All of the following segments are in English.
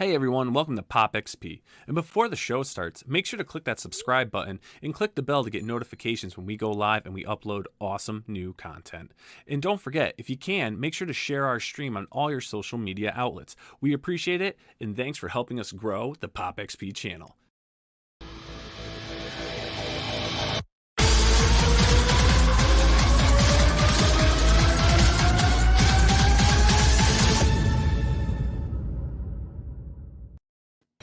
Hey everyone, welcome to Pop XP. And before the show starts, make sure to click that subscribe button and click the bell to get notifications when we go live and we upload awesome new content. And don't forget, if you can, make sure to share our stream on all your social media outlets. We appreciate it, and thanks for helping us grow the Pop XP channel.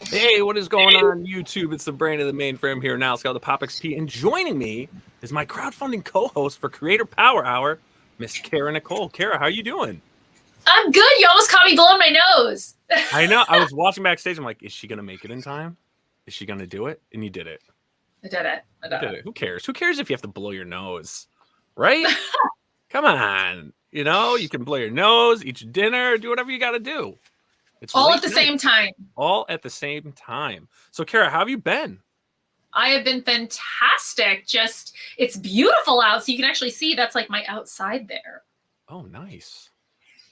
Hey, what is going on YouTube? It's the brain of the mainframe here, Nile Scala, the Pop XP, and joining me is my crowdfunding co-host for Creator Power Hour, Miss Cara Nicole. Cara, how you doing? I'm good. You almost caught me blowing my nose. I know. I was watching backstage. I'm like, is she going to make it in time? Is she going to do it? And you did it. I did it. Who cares? Who cares if you have to blow your nose? Right? Come on. You know, you can blow your nose, eat your dinner, do whatever you got to do. It's all at the same time. All at the same time. So, Cara, how have you been? I have been fantastic. Just, it's beautiful out, so you can actually see that's like my outside there. Oh, nice.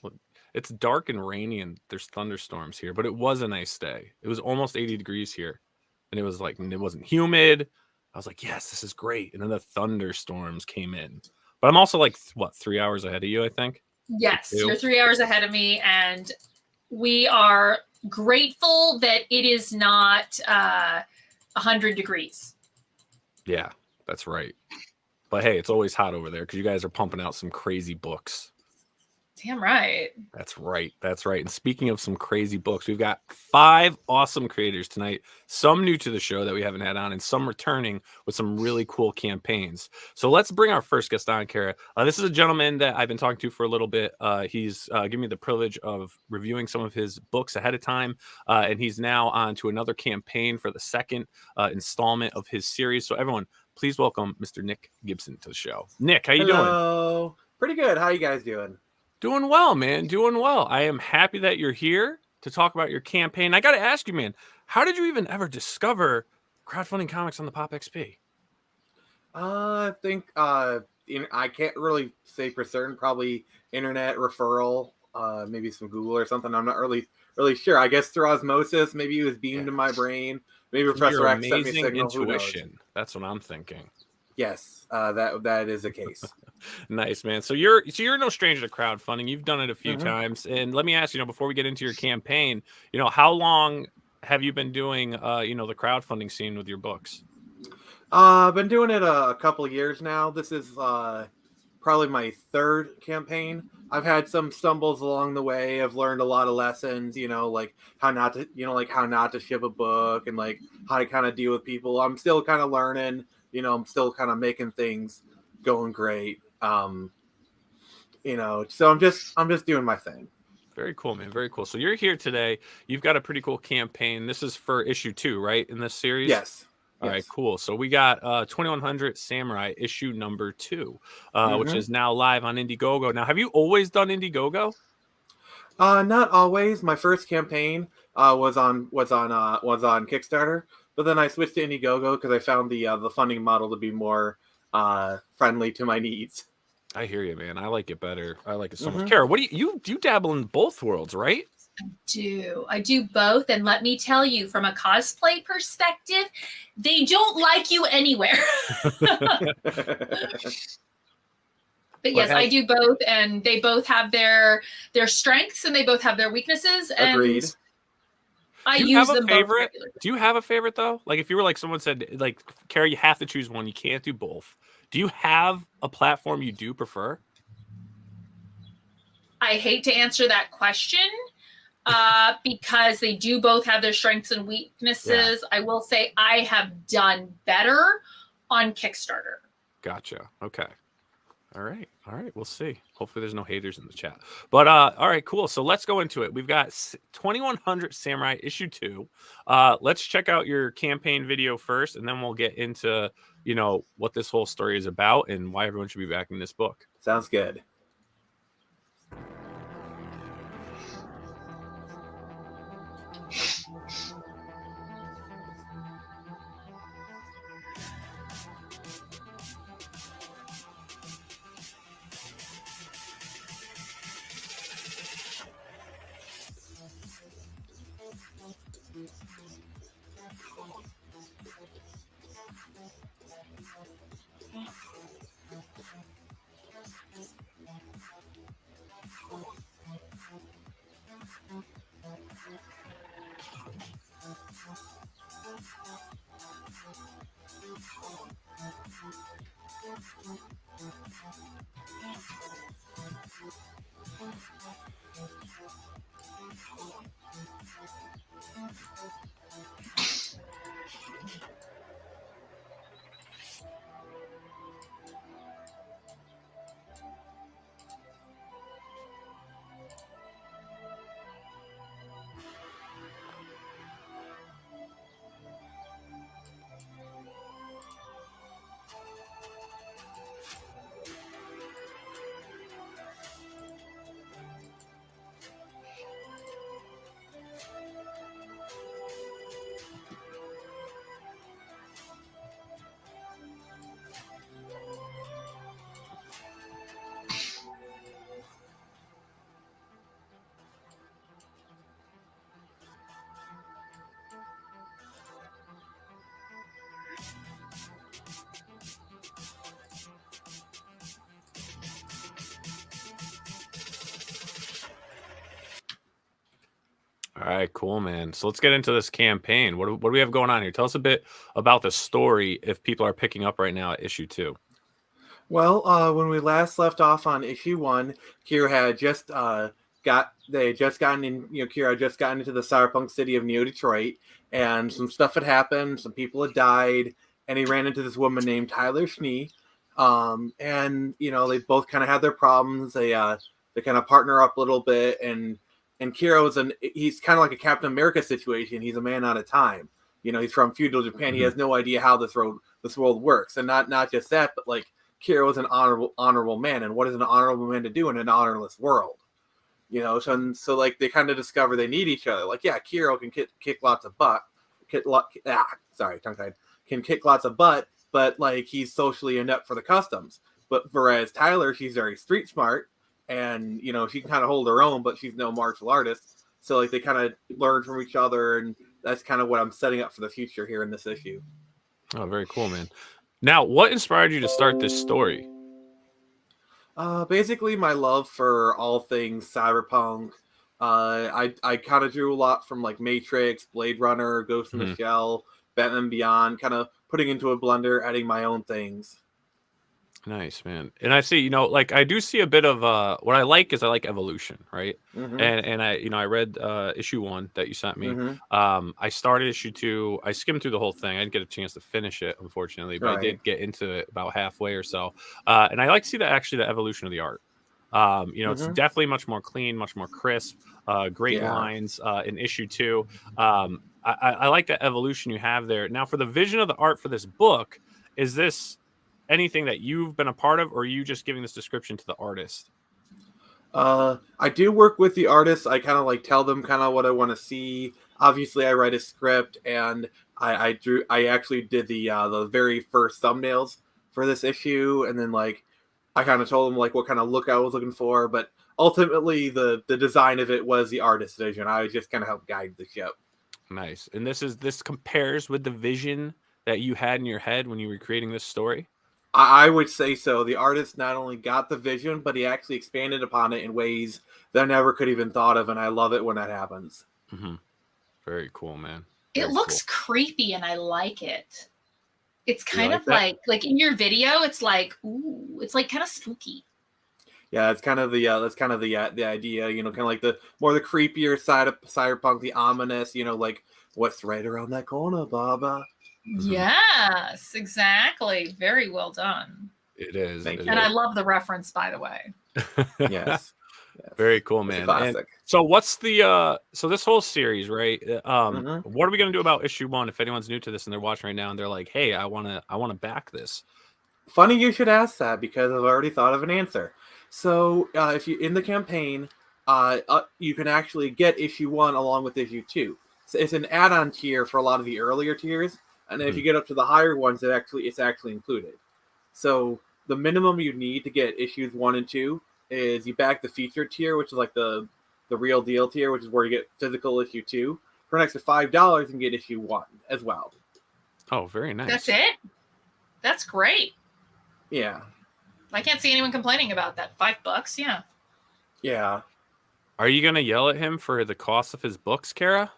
Well, it's dark and rainy, and there's thunderstorms here, but it was a nice day. It was almost 80 degrees here, and it was like, it wasn't humid. I was like, yes, this is great. And then the thunderstorms came in. But I'm also like, what, 3 hours ahead of you, I think? Yes, you're 3 hours ahead of me, and we are grateful that it is not 100 degrees. Yeah, that's right. But hey, it's always hot over there because you guys are pumping out some crazy books. Damn right. That's right. That's right. And speaking of some crazy books, we've got 5 awesome creators tonight, some new to the show that we haven't had on, and some returning with some really cool campaigns. So let's bring our first guest on, Cara. This is a gentleman that I've been talking to for a little bit. He's given me the privilege of reviewing some of his books ahead of time, and he's now on to another campaign for the second installment of his series. So everyone, please welcome Mr. Nick Gibson to the show. Nick, how you doing? Hello. Pretty good. How you guys doing? Doing well, man. Doing well. I am happy that you're here to talk about your campaign. I got to ask you, man, how did you even ever discover crowdfunding comics on the Pop XP? I think I can't really say for certain. Probably internet referral, maybe some Google or something. I'm not really sure. I guess through osmosis, maybe it was beamed in my brain. Maybe Professor X sent me a signal. Intuition. That's what I'm thinking. Yes, that is the case. Nice, man. So you're no stranger to crowdfunding. You've done it a few times. And let me ask you, before we get into your campaign, how long have you been doing the crowdfunding scene with your books? I've been doing it a couple of years now. This is probably my 3rd campaign. I've had some stumbles along the way. I've learned a lot of lessons, like how not to ship a book and like how to kind of deal with people. I'm still kind of learning. I'm still kind of making things going great. So I'm just doing my thing. Very cool, man. Very cool. So you're here today. You've got a pretty cool campaign. This is for issue 2, right? In this series? Yes. All right, cool. So we got 2100 Samurai issue number 2, which is now live on Indiegogo. Now, have you always done Indiegogo? Not always. My first campaign was on Kickstarter. But then I switched to Indiegogo because I found the funding model to be more friendly to my needs. I hear you, man. I like it better. I like it so much. Cara, what do you dabble in both worlds, right? I do both. And let me tell you, from a cosplay perspective, they don't like you anywhere. But yes, I do both, and they both have their strengths and they both have their weaknesses. And agreed. I use them both. Do you have a favorite though? Like if you were like someone said, like, Cara, you have to choose one. You can't do both. Do you have a platform you do prefer? I hate to answer that question because they do both have their strengths and weaknesses. Yeah. I will say I have done better on Kickstarter. Gotcha. Okay. All right. We'll see. Hopefully there's no haters in the chat. But all right, cool. So let's go into it. We've got 2100 Samurai issue 2. Let's check out your campaign video first, and then we'll get into, what this whole story is about and why everyone should be backing this book. Sounds good. All right, cool, man. So let's get into this campaign. What do we have going on here? Tell us a bit about the story if people are picking up right now at issue 2. Well, when we last left off on issue 1, Kira had just gotten in. Kira had just gotten into the cyberpunk city of Neo Detroit, and some stuff had happened. Some people had died, and he ran into this woman named Tyler Schnee. And they both kind of had their problems. They kind of partner up a little bit, and Kira he's kind of like a Captain America situation. He's a man out of time. He's from feudal Japan. Mm-hmm. He has no idea how this world works, and not just that, but like. Kira was an honorable man, and what is an honorable man to do in an honorless world? So like they kind of discover they need each other. Like, yeah, Kira can kick lots of butt. Can kick lots of butt, but like he's socially inept for the customs. But whereas Tyler, she's very street smart, and she can kind of hold her own, but she's no martial artist. So like they kind of learn from each other, and that's kind of what I'm setting up for the future here in this issue. Oh, very cool, man. Now, what inspired you to start this story? Basically, my love for all things cyberpunk. I kind of drew a lot from like Matrix, Blade Runner, Ghost in the Shell, Batman Beyond, kind of putting into a blender, adding my own things. Nice, man. And I see, like I do see a bit of what I like evolution, right? And I read issue 1 that you sent me. I started issue 2. I skimmed through the whole thing. I didn't get a chance to finish it, unfortunately, but I did get into it about halfway or so. And I like to see the evolution of the art. It's definitely much more clean, much more crisp, great lines in issue 2. I like the evolution you have there. Now, for the vision of the art for this book, is this anything that you've been a part of, or are you just giving this description to the artist? I do work with the artists. I kind of like tell them kind of what I want to see. Obviously, I write a script, and I actually did the very first thumbnails for this issue, and then like I kind of told them like what kind of look I was looking for. But ultimately, the design of it was the artist's vision. I just kind of helped guide the ship. Nice. And this compares with the vision that you had in your head when you were creating this story? I would say so. The artist not only got the vision, but he actually expanded upon it in ways that I never could even thought of, and I love it when that happens. Very cool, man. It looks creepy, and I like it. It's kind of like in your video, it's like, ooh, it's like kind of spooky. Yeah, it's kind of the idea, kind of like the more the creepier side of cyberpunk, the ominous, like what's right around that corner, Baba. Yes, exactly. Very well done. It is. I love the reference, by the way. Yes. Very cool, man. And so what's so this whole series, right? What are we going to do about issue 1 if anyone's new to this and they're watching right now and they're like, hey, I want to back this? Funny you should ask that, because I've already thought of an answer. So if you in the campaign, you can actually get issue 1 along with issue 2. So it's an add-on tier for a lot of the earlier tiers. And then if you get up to the higher ones, it's actually included. So the minimum you need to get issues 1 and 2 is you back the featured tier, which is like the real deal tier, which is where you get physical issue 2. For an extra $5, you can get issue 1 as well. Oh, very nice. That's it? That's great. Yeah. I can't see anyone complaining about that. $5, yeah. Yeah. Are you going to yell at him for the cost of his books, Cara?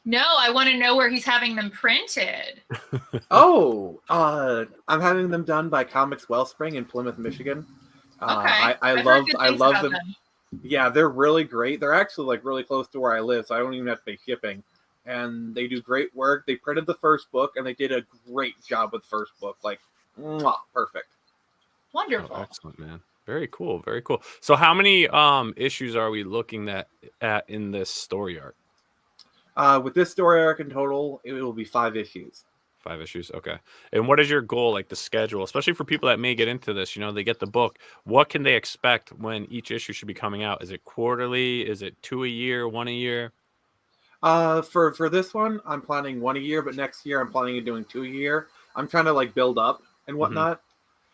No, I want to know where he's having them printed. I'm having them done by Comics Wellspring in Plymouth, Michigan. Okay. I love them. Yeah, they're really great. They're actually like really close to where I live, so I don't even have to pay shipping. And they do great work. They printed the first book, and they did a great job with the first book. Like, perfect. Wonderful. Oh, excellent, man. Very cool. Very cool. So how many issues are we looking at in this story arc? With this story arc in total, it will be 5 issues. 5 issues. Okay. And what is your goal, like the schedule, especially for people that may get into this, they get the book. What can they expect when each issue should be coming out? Is it quarterly? Is it 2 a year, 1 a year? For this one, I'm planning 1 a year, but next year I'm planning on doing 2 a year. I'm trying to like build up and whatnot.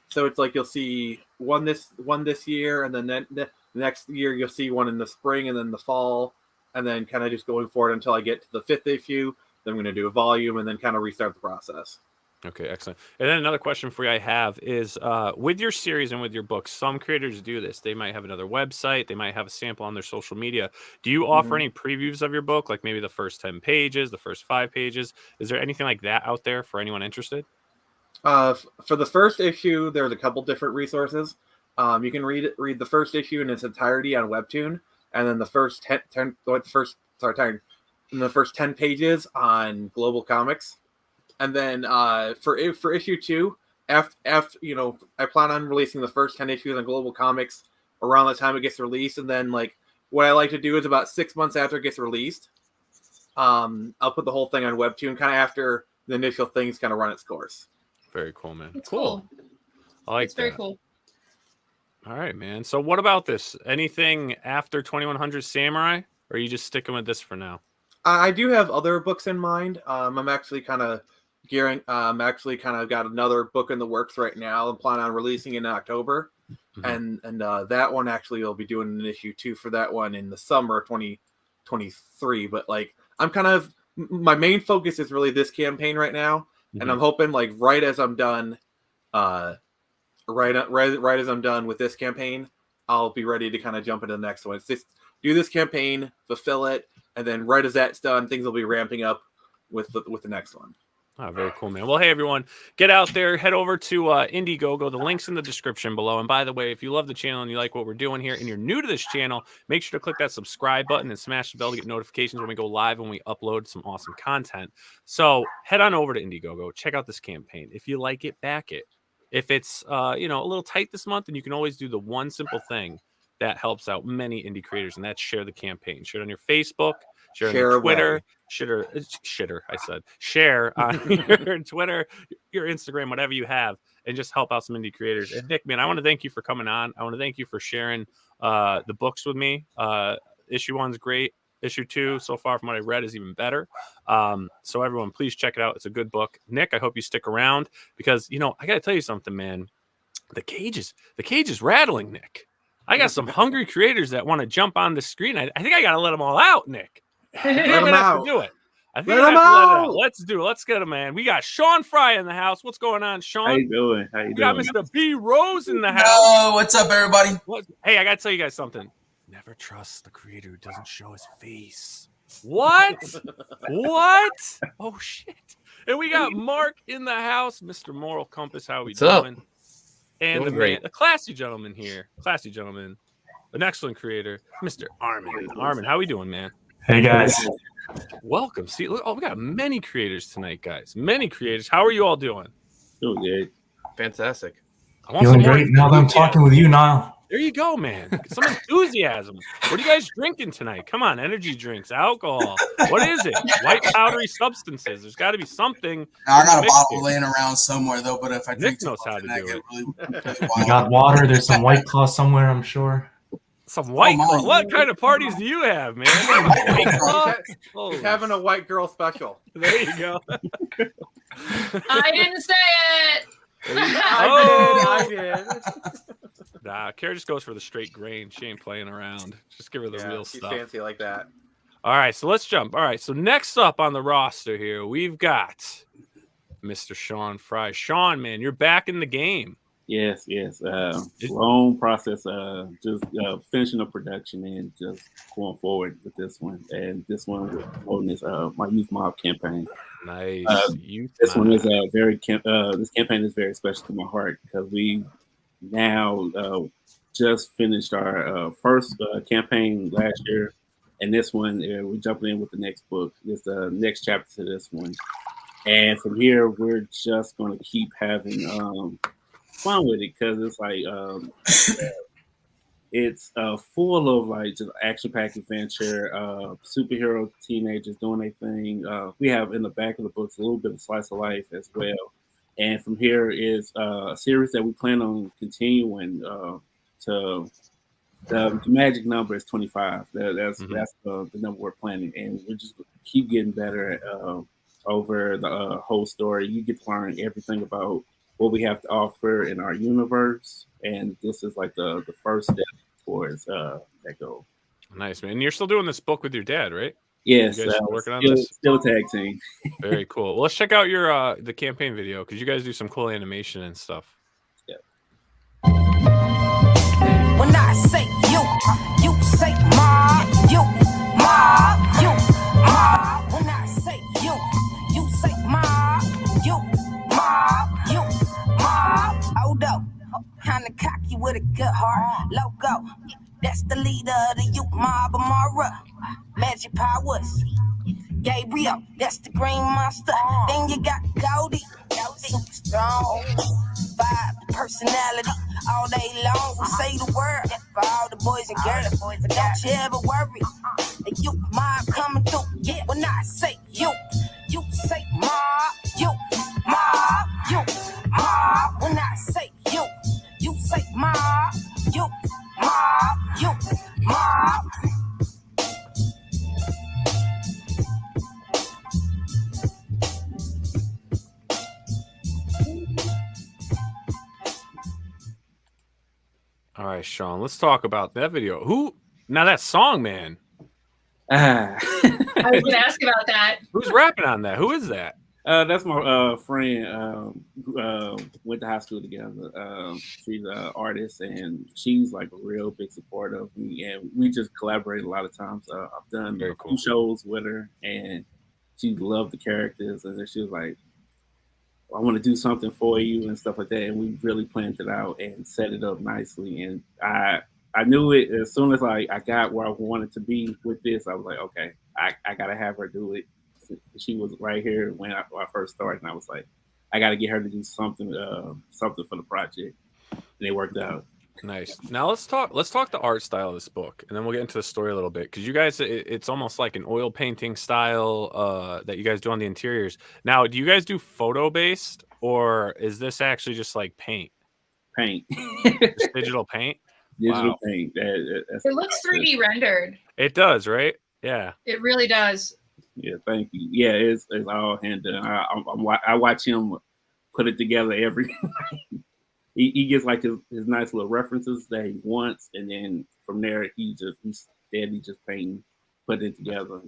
So it's like you'll see one this year, and then the next year you'll see one in the spring and then the fall. And then kind of just going forward until I get to the 5th issue. Then I'm going to do a volume and then kind of restart the process. Okay, excellent. And then another question for you I have is with your series and with your books, some creators do this. They might have another website. They might have a sample on their social media. Do you offer any previews of your book, like maybe the first 10 pages, the first 5 pages? Is there anything like that out there for anyone interested? For the first issue, there's a couple different resources. You can read the first issue in its entirety on Webtoon, and then the first 10 pages on Global Comics. And then for issue 2, after I plan on releasing the first 10 issues on Global Comics around the time it gets released. And then what I like to do is about 6 months after it gets released, I'll put the whole thing on Webtoon kind of after the initial things kind of run its course. Very cool, man. It's cool. I like it's very cool. All right, man. So what about this? Anything after 2100 Samurai? Or are you just sticking with this for now? I do have other books in mind. I'm actually kind of got another book in the works right now. I'm planning on releasing it in October. And that one actually will be doing an issue 2 for that one in the summer of 2023. But my main focus is really this campaign right now. And I'm hoping right as I'm done with this campaign, I'll be ready to kind of jump into the next one. It's just do this campaign, fulfill it, and then right as that's done, things will be ramping up with the next one. Oh, very cool, man. Well, hey, everyone, get out there, head over to Indiegogo. The link's in the description below. And by the way, if you love the channel and you like what we're doing here and you're new to this channel, make sure to click that subscribe button and smash the bell to get notifications when we go live and we upload some awesome content. So head on over to Indiegogo. Check out this campaign. If you like it, back it. If it's a little tight this month, then you can always do the one simple thing that helps out many indie creators, and that's share the campaign. Share it on your Facebook, share it on your Twitter, share on your Twitter, your Instagram, whatever you have, and just help out some indie creators. And Nick, man, I want to thank you for coming on. I want to thank you for sharing the books with me. Issue 1's great. Issue 2, so far from what I read, is even better. So everyone, please check it out. It's a good book. Nick, I hope you stick around because, I got to tell you something, man. The cage is rattling, Nick. I got some hungry creators that want to jump on the screen. I think I got to let them all out, Nick. Let them out. Do it. I think let them out. Let's do it. Let's get him, man. We got Sean Frye in the house. What's going on, Sean? How you doing? We got Mr. B. Rose in the house. Oh, what's up, everybody? Hey, I got to tell you guys something. Never trust the creator who doesn't show his face. What? What? Oh, shit. And we got Mark in the house. Mr. Moral Compass, how we doing? Up? And a classy gentleman here. Classy gentleman. An excellent creator, Mr. Arman. Arman, how we doing, man? Hey, guys. Welcome. See, look, we got many creators tonight, guys. Many creators. How are you all doing? Doing good. Fantastic. Feeling great now that I'm talking with you, Nile. There you go, man. Some enthusiasm. What are you guys drinking tonight? Come on, energy drinks, alcohol. What is it? White powdery substances. There's got to be something. I got a bottle laying around somewhere, though, but if I drink Nick knows how to do it. You got water. There's some White Claw somewhere, I'm sure. Some White Claw. What kind of parties do you have, man? He's having a white girl special. There you go. I didn't say it. I did. Nah, Cara just goes for the straight grain. She ain't playing around. Just give her the real she's stuff. Fancy like that. All right, so let's jump. All right, so next up on the roster here, we've got Mr. Sean Frye. Sean, man, you're back in the game. Yes. Long process. Just finishing the production and just going forward with this one. And this one is my Youth Mob campaign. Nice. This one is this campaign is very special to my heart because we now just finished our first campaign last year, and this one we're jumping in with the next book. It's the next chapter to this one, and from here we're just going to keep having fun with it because it's like it's full of like just action-packed adventure, superhero teenagers doing their thing. We have in the back of the books a little bit of slice of life as well. And from here is a series that we plan on continuing to the magic number is 25. That's the number we're planning, and we just keep getting better over the whole story. You get to learn everything about what we have to offer in our universe, and this is like the first step towards that goal. Nice, man. You're still doing this book with your dad, right? Yes, You guys still working on this? Still a tag team. Very cool. Well, let's check out your the campaign video because you guys do some cool animation and stuff. Yeah. When I say you say ma, you, ma. When I say you say ma, you, ma. Hold up, kinda cocky with a good heart. Logo, that's the leader of the youth mob, Amara. Magic powers. Gabriel, that's the green monster. Then you got Goldie, strong. Vibe, personality, all day long. We say the word for all the boys and girls. But don't you ever worry, the youth mob coming through. Yeah, when I say you say mob, you, mob. When I say you say mob, you, mob. All right, Sean, let's talk about that video. Who now that song, man? Ah. I was going to ask about that. Who's rapping on that? Who is that? That's my friend. Went to high school together. She's an artist, and she's like a real big supporter of me. And we just collaborate a lot of times. I've done Very a cool. few shows with her, and she loved the characters. And then she was like, I want to do something for you and stuff like that. And we really planned it out and set it up nicely. And I knew it as soon as I got where I wanted to be with this. I was like, okay, I got to have her do it. She was right here when I first started, and I was like, I got to get her to do something for the project. And it worked out. Nice. Now let's talk the art style of this book, and then we'll get into the story a little bit because you guys, it's almost like an oil painting style that you guys do on the interiors. Now, do you guys do photo based, or is this actually just like paint? Paint. Just digital paint. Digital Wow. paint. It looks 3D rendered. It does, right? Yeah. It really does. Yeah, thank you. Yeah, it's all hand done. I watch him put it together every night. He gets like his nice little references that he wants, and then from there he's steady just painting, putting it together.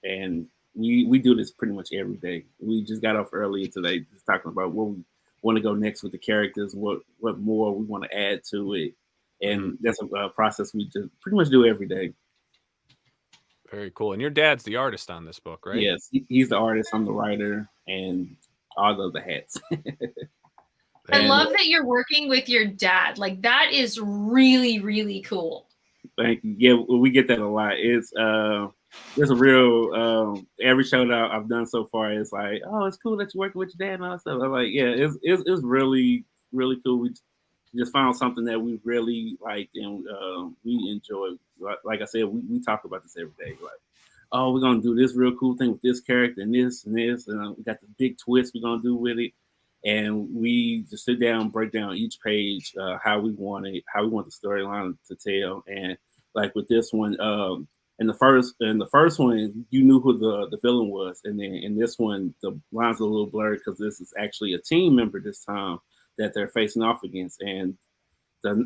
And we do this pretty much every day. We just got off earlier today just talking about where we want to go next with the characters, what more we want to add to it, and that's a process we just pretty much do every day. Very cool. And your dad's the artist on this book, right? Yes, he's the artist. I'm the writer, and all the other hats. I love that you're working with your dad. Like, that is really, really cool. Thank you. Yeah, we get that a lot. It's a real every show that I've done so far. It's like, oh, it's cool that you're working with your dad and all that stuff. I'm like, yeah, it's really, really cool. We just found something that we really like and we enjoy. Like I said, we talk about this every day. Like, oh, we're gonna do this real cool thing with this character and this, and we got this big twist we're gonna do with it. And we just sit down, break down each page, how we want the storyline to tell. And like with this one, in the first one, you knew who the villain was, and then in this one, the lines are a little blurred because this is actually a team member this time that they're facing off against. And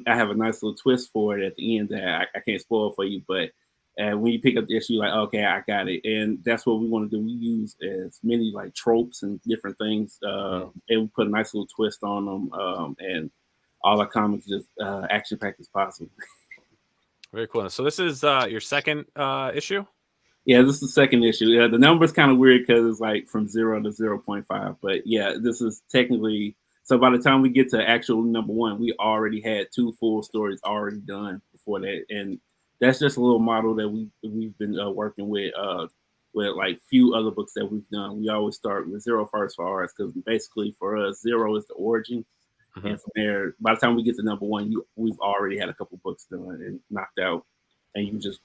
I have a nice little twist for it at the end that I can't spoil for you, but. When you pick up the issue, you're like, okay, I got it. And that's what we want to do. We use as many like tropes and different things. And we put a nice little twist on them. And all our comics just action-packed as possible. Very cool. So this is your second issue? Yeah, this is the second issue. Yeah, the number's kind of weird because it's like from 0 to 0.5. But yeah, this is technically... So by the time we get to actual number one, we already had 2 full stories already done before that. And that's just a little model that we've been working with like few other books that we've done. We always start with 0 first for ours because basically for us 0 is the origin, and from there, by the time we get to number one, we've already had a couple books done and knocked out, and you just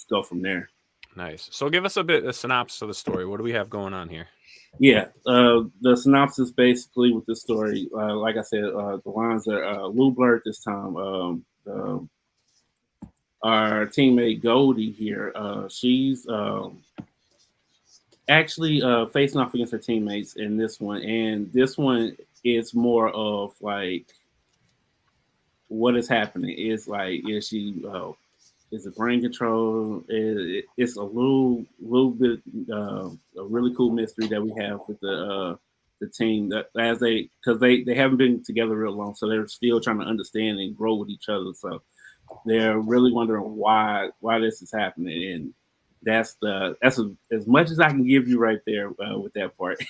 go from there. Nice. So give us a synopsis of the story. What do we have going on here? Yeah, the synopsis basically with this story, like I said, the lines are a little blurred this time. Our teammate Goldie here, she's actually facing off against her teammates in this one, and this one is more of like what is happening. Is like, is she is it brain control? It's a little bit a really cool mystery that we have with the team that because they haven't been together real long, so they're still trying to understand and grow with each other. So they're really wondering why this is happening, and that's as much as I can give you right there with that part.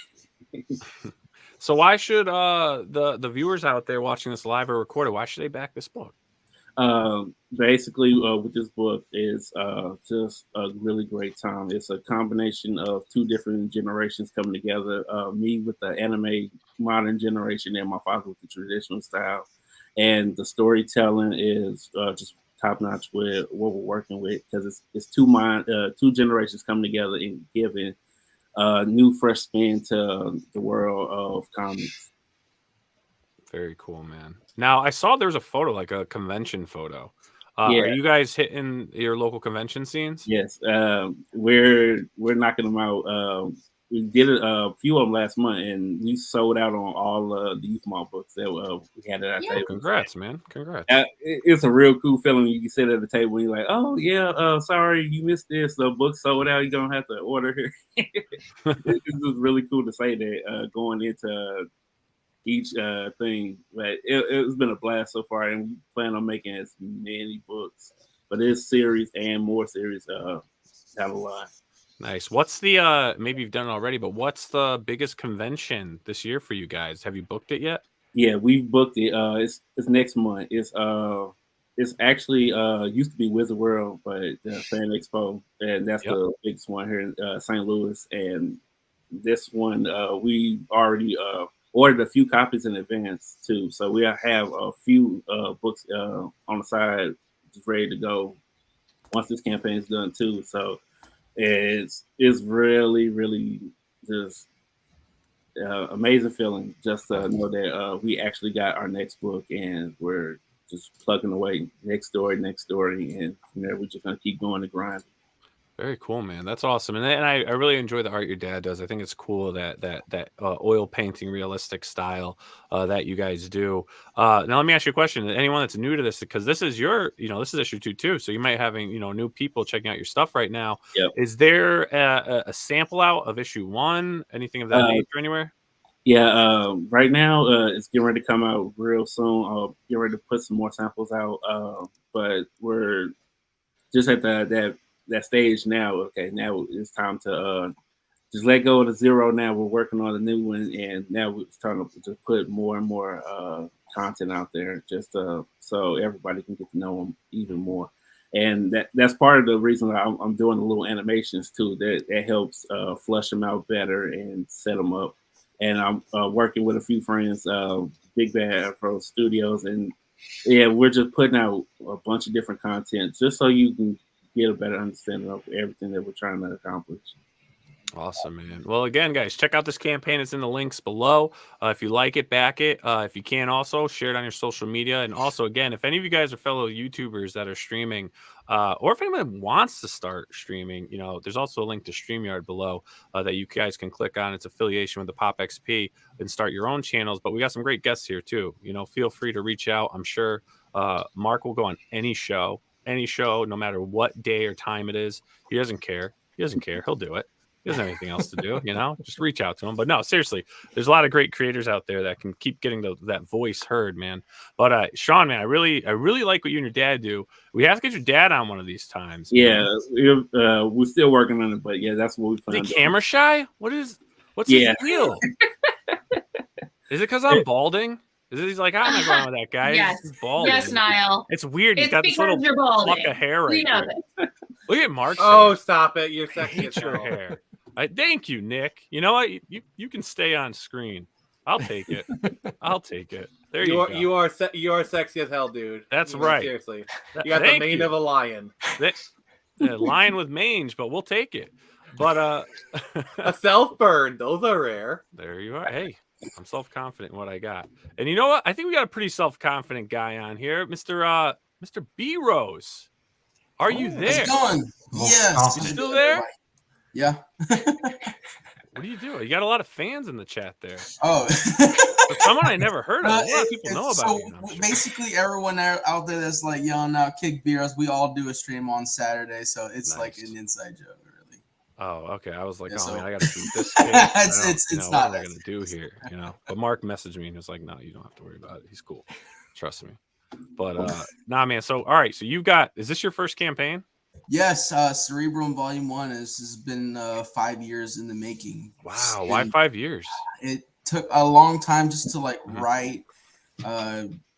So why should the viewers out there watching this live or recorded, why should they back this book? Basically, with this book is just a really great time. It's a combination of two different generations coming together. Me with the anime modern generation, and my father with the traditional style. And the storytelling is just top notch with what we're working with, because it's two generations coming together and giving new fresh spin to the world of comics. Very cool, man. Now I saw there was a photo, like a convention photo. Yeah. Are you guys hitting your local convention scenes? Yes, we're knocking them out. We did a few of them last month, and we sold out on all the youth mall books that we had at our table. Congrats, man! Congrats. It's a real cool feeling when you can sit at the table and you're like, oh yeah, sorry you missed this. The book sold out. You're gonna have to order here. It's just really cool to say that going into each thing, but it's been a blast so far, and we plan on making as many books. But this series and more series down the line. Nice. What's the maybe you've done it already, but what's the biggest convention this year for you guys? Have you booked it yet? Yeah, we've booked it. It's next month. It's actually used to be Wizard World, but Fan Expo, and that's the biggest one here in St. Louis. And this one we already ordered a few copies in advance too, so we have a few books on the side just ready to go once this campaign is done too. So it's really, really just amazing feeling just to know that we actually got our next book, and we're just plugging away next story, and from there we're just gonna keep going to grind. Very cool, man. That's awesome, and I really enjoy the art your dad does. I think it's cool that oil painting realistic style that you guys do. Now let me ask you a question. Anyone that's new to this, because this is this is issue 2 too, so you might having new people checking out your stuff right now. Yep. Is there a sample out of issue 1? Anything of that nature anywhere? Yeah, right now it's getting ready to come out real soon. I'll get ready to put some more samples out, but we're just at that stage now. Okay, now it's time to just let go of the zero. Now we're working on a new one, and now we're starting to just put more and more content out there, just so everybody can get to know them even more. And that's part of the reason why I'm doing the little animations too. That helps flush them out better and set them up. And I'm working with a few friends, Big Bad Afro Studios, and yeah, we're just putting out a bunch of different content just so you can get a better understanding of everything that we're trying to accomplish. Awesome, man. Well, again, guys, check out this campaign. It's in the links below. If you like it, back it. If you can, also share it on your social media. And also, again, if any of you guys are fellow YouTubers that are streaming, or if anyone wants to start streaming, there's also a link to StreamYard below that you guys can click on. It's affiliation with the Pop XP and start your own channels. But we got some great guests here too. Feel free to reach out. I'm sure Mark will go on any show, no matter what day or time it is. He doesn't care. He'll do it. He doesn't have anything else to do, just reach out to him. But no, seriously, there's a lot of great creators out there that can keep getting that voice heard, man. But Sean, man, I really like what you and your dad do. We have to get your dad on one of these times. Yeah, we're still working on it, but yeah, that's what we plan. Is he camera shy? What's his deal? Is it because I'm balding? Is it he's like, I'm not going with that guy? Yes, he's balding. yes, Nile. It's weird. He's It's got this because little you're balding. pluck of hair right We know there. this. Look at Mark's Oh, hair. stop it! You're I sexy as hate your hell. hair. Thank you, Nick. You know what? You can stay on screen. I'll take it. There you go. You are sexy as hell, dude. That's right. Seriously, you got the mane of a lion. The lion with mange, but we'll take it. But A self burn. Those are rare. there you are. Hey, I'm self-confident in what I got. And you know what? I think we got a pretty self-confident guy on here, Mr. B Rose. Are you there? How's it going? Yes. You still there? Yeah. What do you do? You got a lot of fans in the chat there. Oh. For someone I never heard of. A lot of people know about you. So basically, everyone out there that's like yelling out "kick beers," we all do a stream on Saturday, so it's like an inside joke, really. Oh, okay. I was like, Yeah, oh so- man, I got to shoot this. Kid. It's not what am I gonna do here, you know? But Mark messaged me and he was like, no, you don't have to worry about it. He's cool. Trust me. But nah, man. So all right. So you've got. Is this your first campaign? Yes, CEREBRUM Volume 1 has been 5 years in the making. Wow. And Why 5 years? it took a long time just to like write,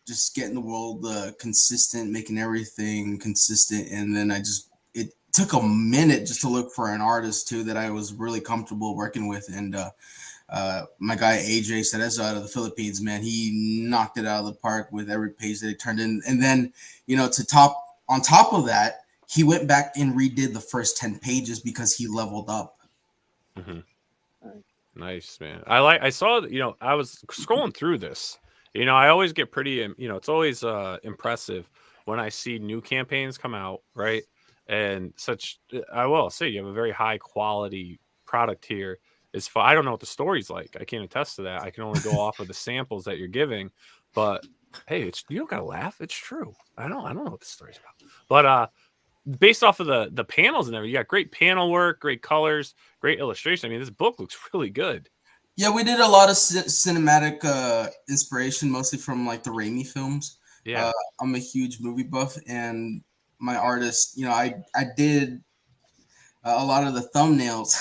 just getting the world consistent, making everything consistent, and then it took a minute just to look for an artist too that I was really comfortable working with, and my guy AJ Cerezo out of the Philippines, man, he knocked it out of the park with every page that he turned in, and then on top of that, he went back and redid the first 10 pages because he leveled up. Mm-hmm. Nice, man. I saw that, I was scrolling through this. I always get pretty, it's always impressive when I see new campaigns come out, right? And I will say you have a very high quality product here. I don't know what the story's like. I can't attest to that. I can only go off of the samples that you're giving, but hey, you don't gotta laugh. It's true. I don't know what the story's about, but based off of the panels and everything, you got great panel work, great colors, great illustration. I mean, this book looks really good. Yeah, we did a lot of cinematic inspiration, mostly from like the Raimi films. Yeah, I'm a huge movie buff, and my artist, I did a lot of the thumbnails.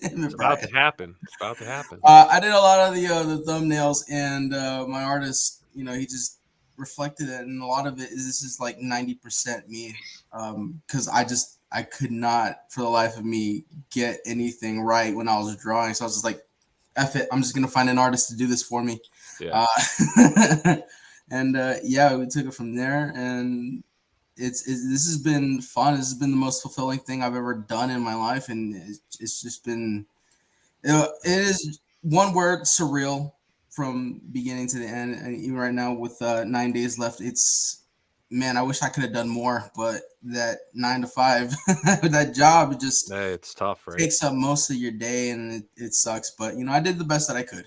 It's about to happen. It's about to happen. I did a lot of the thumbnails, and my artist, he just reflected it, and a lot of this is like 90% me, because I could not for the life of me get anything right when I was drawing, so I was just like, F it, I'm just gonna find an artist to do this for me. Yeah. And we took it from there, and this has been fun. This has been the most fulfilling thing I've ever done in my life, and it's just been it is one word: surreal. From beginning to the end, and even right now with 9 days left, I wish I could have done more, but that 9 to 5, that job, it's tough, right? Takes up most of your day, and it sucks. But I did the best that I could.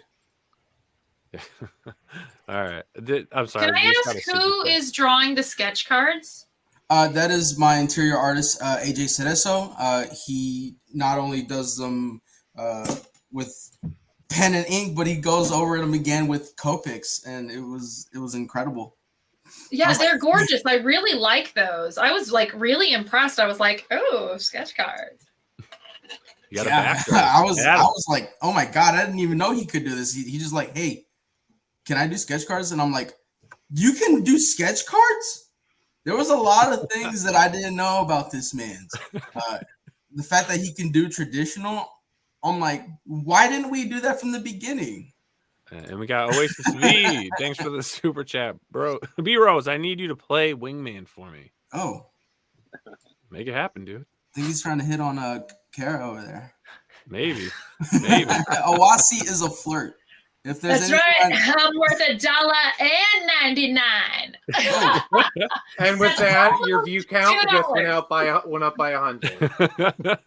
All right, I'm sorry. Can I ask who is drawing the sketch cards? That is my interior artist, AJ Cerezo. He not only does them with pen and ink, but he goes over them again with Copics, and it was incredible. Yeah, they're gorgeous. I really like those. I was like really impressed. I was like, oh, sketch cards. You got a background. I was like, oh my god, I didn't even know he could do this. He just like, hey, can I do sketch cards? And I'm like, you can do sketch cards? There was a lot of things that I didn't know about this man. The fact that he can do traditional, I'm like, why didn't we do that from the beginning? And we got Oasis V. Thanks for the super chat, bro. B Rose, I need you to play Wingman for me. Oh, make it happen, dude. I think he's trying to hit on Cara over there. Maybe. Owasi is a flirt. If there's That's right. I'm worth $1.99. Oh. And with that, your view count just went up by 100.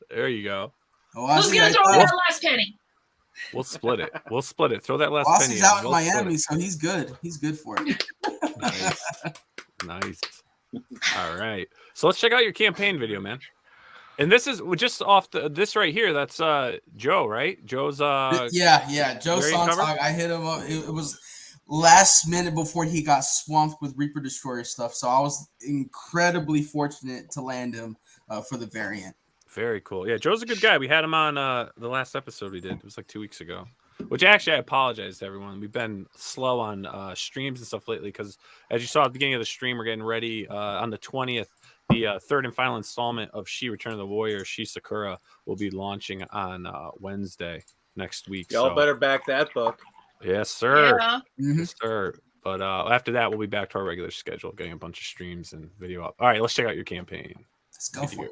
There you go. Who's gonna throw that last penny? We'll split it. Throw that last penny. He's out in Miami, so he's good. He's good for it. Nice. All right. So let's check out your campaign video, man. And this is just off this right here. That's Joe, right? Joe's yeah. Joe Sontag. I hit him up. It was last minute before he got swamped with Reaper Destroyer stuff. So I was incredibly fortunate to land him for the variant. Very cool. Yeah, Joe's a good guy. We had him on the last episode we did. It was like 2 weeks ago. Which actually, I apologize to everyone. We've been slow on streams and stuff lately because, as you saw at the beginning of the stream, we're getting ready on the 20th. The third and final installment of She Return of the Warrior, She Sakura, will be launching on Wednesday next week. Y'all better back that book. Yes, sir. Yeah. Yes, sir. But after that, we'll be back to our regular schedule, getting a bunch of streams and video up. All right, let's check out your campaign. Let's go for it.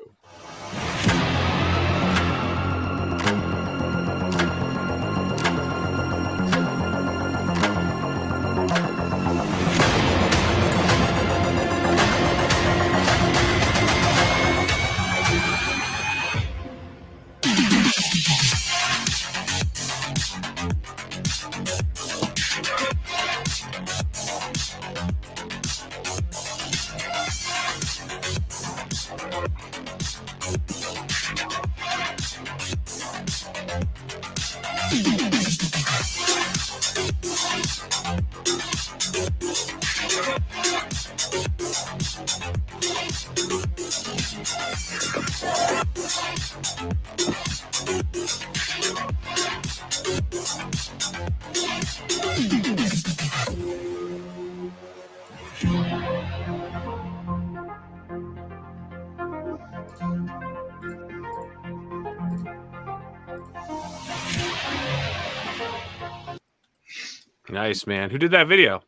Nice, man. Who did that video?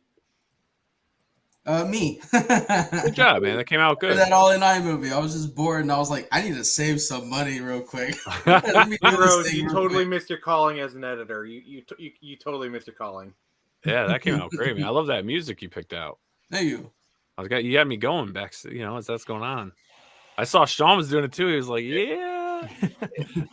Me. Good job, man. That came out good. That all in iMovie. I was just bored, and I was like, I need to save some money real quick. Let me do this Rose, thing you real totally quick. missed your calling as an editor. You totally missed your calling. Yeah, that came out great, man. I love that music you picked out. Thank you. You had me going back, as that's going on. I saw Sean was doing it too. He was like, yeah.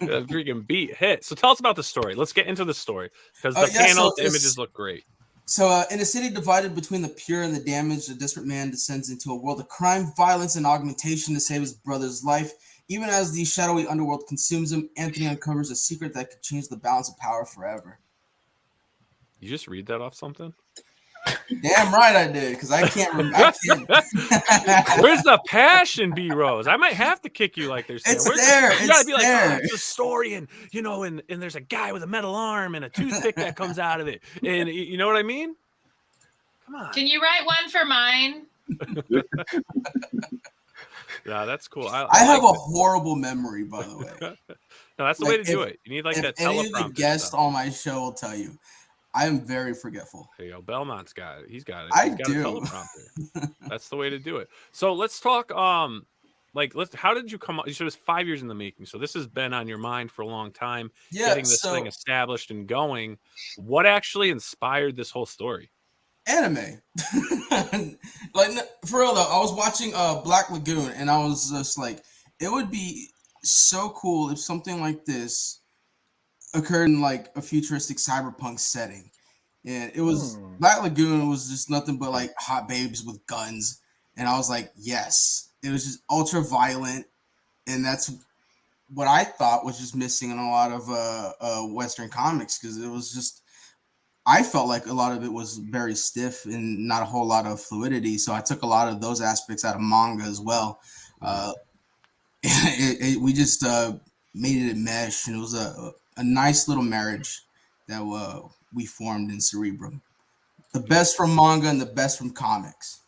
That freaking beat hit. So tell us about the story. Let's get into the story because the panels, the images look great. So in a city divided between the pure and the damaged, a desperate man descends into a world of crime, violence, and augmentation to save his brother's life. Even as the shadowy underworld consumes him, Anthony uncovers a secret that could change the balance of power forever. You just read that off something? Damn right I did, because I can't remember. Where's the passion, B Rose? I might have to kick you like there's It's Where's there. You gotta be like, there. it's a story, and and there's a guy with a metal arm and a toothpick that comes out of it, and you know what I mean? Come on. Can you write one for mine? Yeah, that's cool. I have like a horrible memory, by the way. No, that's the way to do it. You need like that any of the teleprompter guests stuff. on my show will tell you, I am very forgetful. There you go. Belmont's got it. He's got it. I He's got do. a teleprompter. That's the way to do it. So let's talk. How did you come up? You said it was 5 years in the making. So this has been on your mind for a long time. Yeah, getting this thing established and going. What actually inspired this whole story? Anime. Like, for real though, I was watching Black Lagoon, and I was just like, it would be so cool if something like this occurred in like a futuristic cyberpunk setting. And it was Black Lagoon was just nothing but like hot babes with guns, and I was like, yes. It was just ultra violent, and that's what I thought was just missing in a lot of Western comics, because it was just, I felt like a lot of it was very stiff and not a whole lot of fluidity. So I took a lot of those aspects out of manga as well. We just made it mesh, and it was a nice little marriage that we formed in Cerebrum. The best from manga and the best from comics.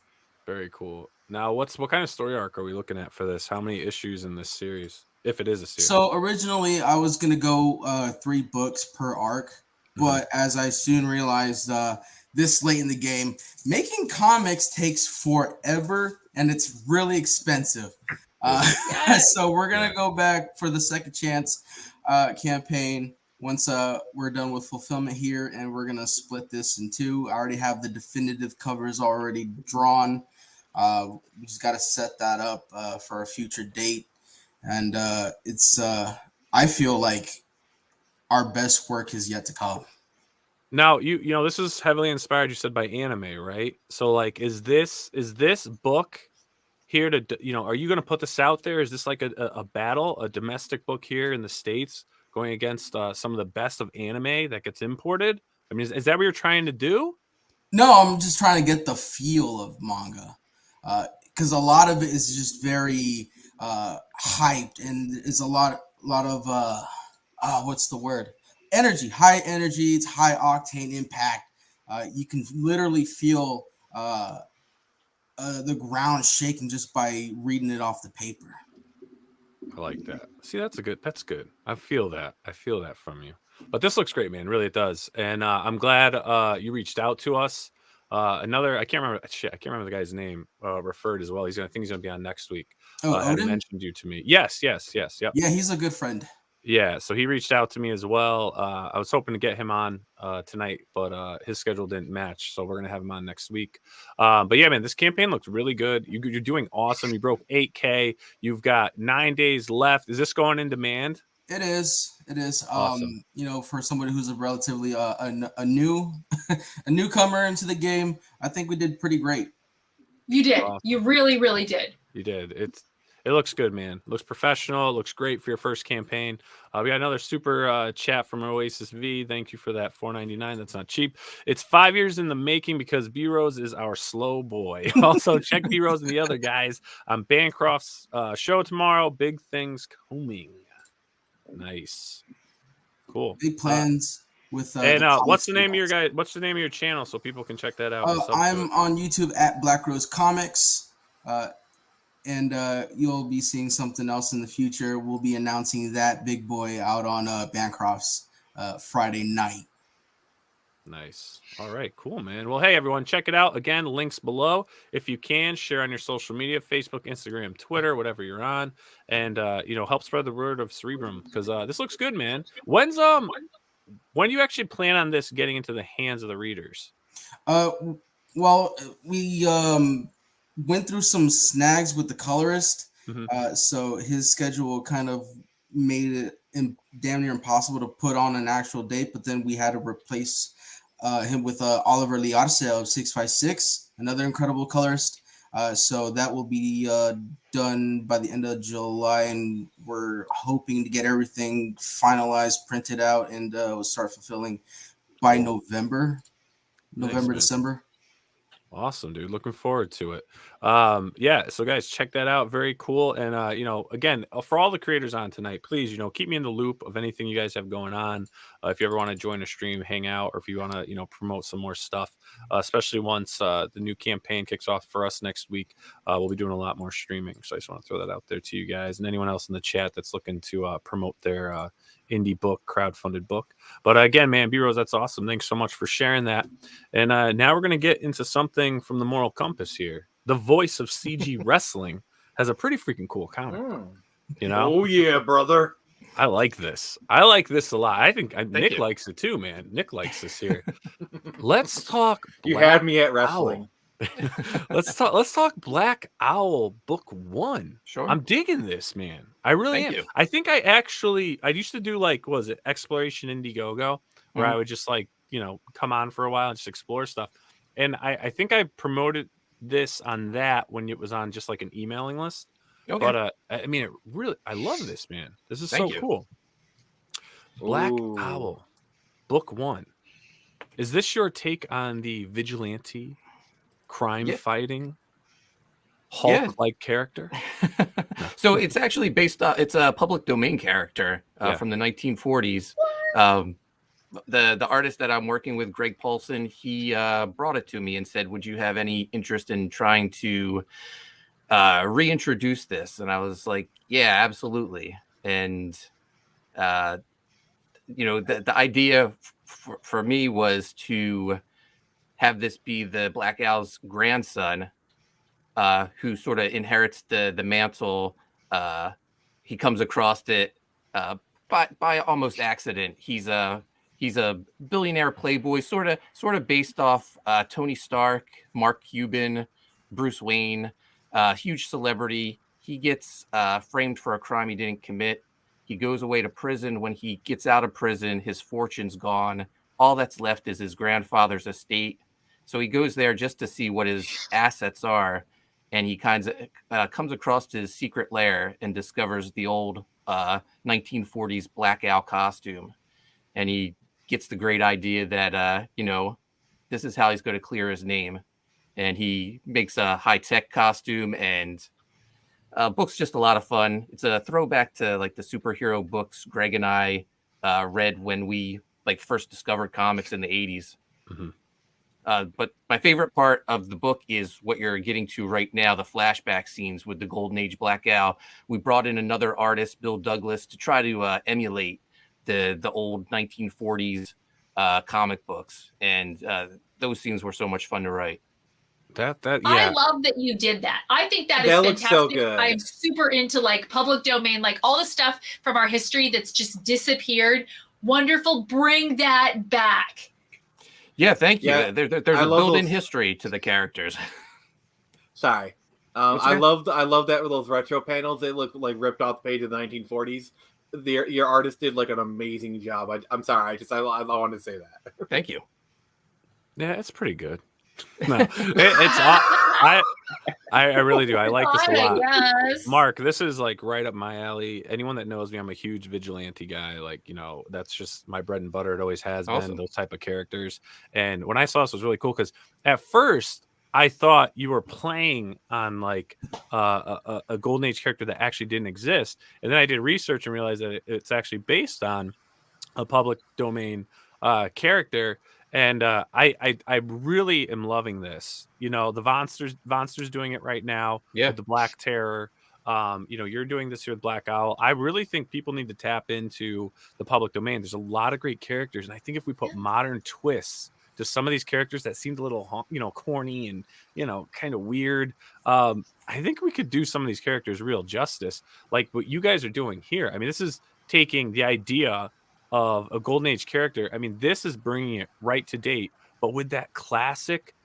Very cool. Now, what kind of story arc are we looking at for this? How many issues in this series, if it is a series? So originally, I was gonna go 3 books per arc, but as I soon realized, this late in the game, making comics takes forever, and it's really expensive. So we're gonna go back for the Second Chance campaign once we're done with fulfillment here, and we're gonna split this in 2. I already have the definitive covers already drawn. We just got to set that up for a future date, and it's I feel like our best work is yet to come. Now, you know this is heavily inspired, you said, by anime, right? So like, is this book here to, are you going to put this out there? Is this like a battle, a domestic book here in the States going against some of the best of anime that gets imported? I mean, is that what you're trying to do? No, I'm just trying to get the feel of manga, because a lot of it is just very hyped, and it's a lot of what's the word? Energy, high energy. It's high octane impact. You can literally feel the ground shaking just by reading it off the paper. I like that. See, that's good. I feel that from you. But this looks great, man. Really, it does. And I'm glad you reached out to us. I can't remember the guy's name, referred as well. I think he's gonna be on next week. Had mentioned you to me. Yes. Yep. Yeah, he's a good friend. Yeah, so he reached out to me as well. I was hoping to get him on tonight, but his schedule didn't match, so we're gonna have him on next week. But yeah, man, this campaign looked really good. You're doing awesome. You broke 8K. You've got 9 days left. Is this going in demand? It is. Awesome. For somebody who's a relatively a newcomer into the game, I think we did pretty great. You did. Awesome. You really, really did. You did. It looks good, man. It looks professional. It looks great for your first campaign. We got another super chat from Oasis V. Thank you for that $4.99. That's not cheap. It's 5 years in the making because B Rose is our slow boy. Also, check B Rose and the other guys on Bancroft's show tomorrow. Big things coming. Nice, cool. Big plans with. And what's the name of your guy? What's the name of your channel so people can check that out? I'm on YouTube at Black Rose Comics. And you'll be seeing something else in the future. We'll be announcing that big boy out on Bancroft's Friday night. Nice. All right, cool, man. Well, hey, everyone, check it out. Again, links below. If you can, share on your social media, Facebook, Instagram, Twitter, whatever you're on. And, help spread the word of Cerebrum because this looks good, man. When do you actually plan on this getting into the hands of the readers? Well, we went through some snags with the colorist, so his schedule kind of made it damn near impossible to put on an actual date. But then we had to replace him with Oliver Liarce of 656, another incredible colorist. So that will be done by the end of July, and we're hoping to get everything finalized, printed out, and we'll start fulfilling by November, December. Awesome, dude. Looking forward to it. So guys, check that out. Very cool. And again, for all the creators on tonight, please, keep me in the loop of anything you guys have going on. If you ever want to join a stream, hang out, or if you want to, promote some more stuff, especially once the new campaign kicks off for us next week, we'll be doing a lot more streaming. So I just want to throw that out there to you guys and anyone else in the chat that's looking to promote their indie book, crowdfunded book. But again, man, B-Rose, that's awesome. Thanks so much for sharing that. And now we're going to get into something from the moral compass here. The voice of CG Wrestling has a pretty freaking cool comic. Oh yeah, brother. I like this. I like this a lot. I think Nick likes it too, man. Nick likes this here. Let's talk. You had me at wrestling. Let's talk Black Owl Book 1. Sure. I'm digging this, man. I really am. I think I used to do Exploration Indiegogo, where I would just come on for a while and just explore stuff. And I think I promoted this on that when it was on just like an emailing list. Okay. But I love this, man. This is so cool. Black Owl Book 1. Is this your take on the vigilante crime fighting Hulk-like character? So it's actually based on, it's a public domain character from the 1940s. The artist that I'm working with, Greg Poulton, he brought it to me and said, would you have any interest in trying to reintroduce this? And I was like, yeah, absolutely. And the idea for me was to have this be the Black Owl's grandson, who sort of inherits the mantle. He comes across it by almost accident. He's a billionaire playboy, sort of based off Tony Stark, Mark Cuban, Bruce Wayne, huge celebrity. He gets framed for a crime he didn't commit. He goes away to prison. When he gets out of prison, his fortune's gone. All that's left is his grandfather's estate. So he goes there just to see what his assets are. And he kind of comes across his secret lair and discovers the old 1940s Black Owl costume. And he gets the great idea that, this is how he's going to clear his name. And he makes a high-tech costume, and book's just a lot of fun. It's a throwback to like the superhero books Greg and I read when we first discovered comics in the 80s. Mm-hmm. But my favorite part of the book is what you're getting to right now, the flashback scenes with the Golden Age Black Owl. We brought in another artist, Bill Douglas, to try to emulate the old 1940s comic books. And those scenes were so much fun to write. I love that you did that. I think that is fantastic. So good. I'm super into public domain, all the stuff from our history that's just disappeared. Wonderful. Bring that back. Yeah, thank you. Yeah, there's a built-in history to the characters. Sorry. I love that with those retro panels. They look like ripped off the page of the 1940s. Your artist did an amazing job. I'm sorry. I wanted to say that. Thank you. Yeah, it's pretty good. No, it's I really do. I like this a lot. Yes. Mark, this is like right up my alley. Anyone that knows me, I'm a huge vigilante guy. Like, that's just my bread and butter. It always has been, those type of characters. And when I saw this, it was really cool because at first I thought you were playing on like a Golden Age character that actually didn't exist. And then I did research and realized that it's actually based on a public domain character. And I really am loving this. The Vonster's doing it right now with the Black Terror. You're doing this here with Black Owl. I really think people need to tap into the public domain. There's a lot of great characters, and I think if we put modern twists to some of these characters that seemed a little, corny and kind of weird, I think we could do some of these characters real justice, like what you guys are doing here. I mean, this is taking the idea of a Golden Age character. I mean, this is bringing it right to date, but with that classic.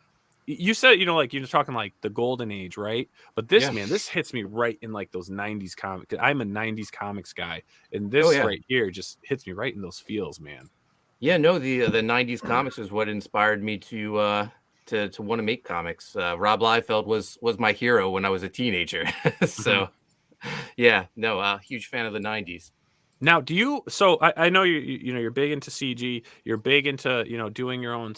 You said, like you're talking like the Golden Age, right? But this, man, this hits me right in like those 90s comics. I'm a 90s comics guy, and this right here just hits me right in those feels, man. Yeah, no, the 90s comics is what inspired me to want to make comics. Rob Liefeld was my hero when I was a teenager. So, huge fan of the 90s. Now, do you? So I know you're big into CG. You're big into doing your own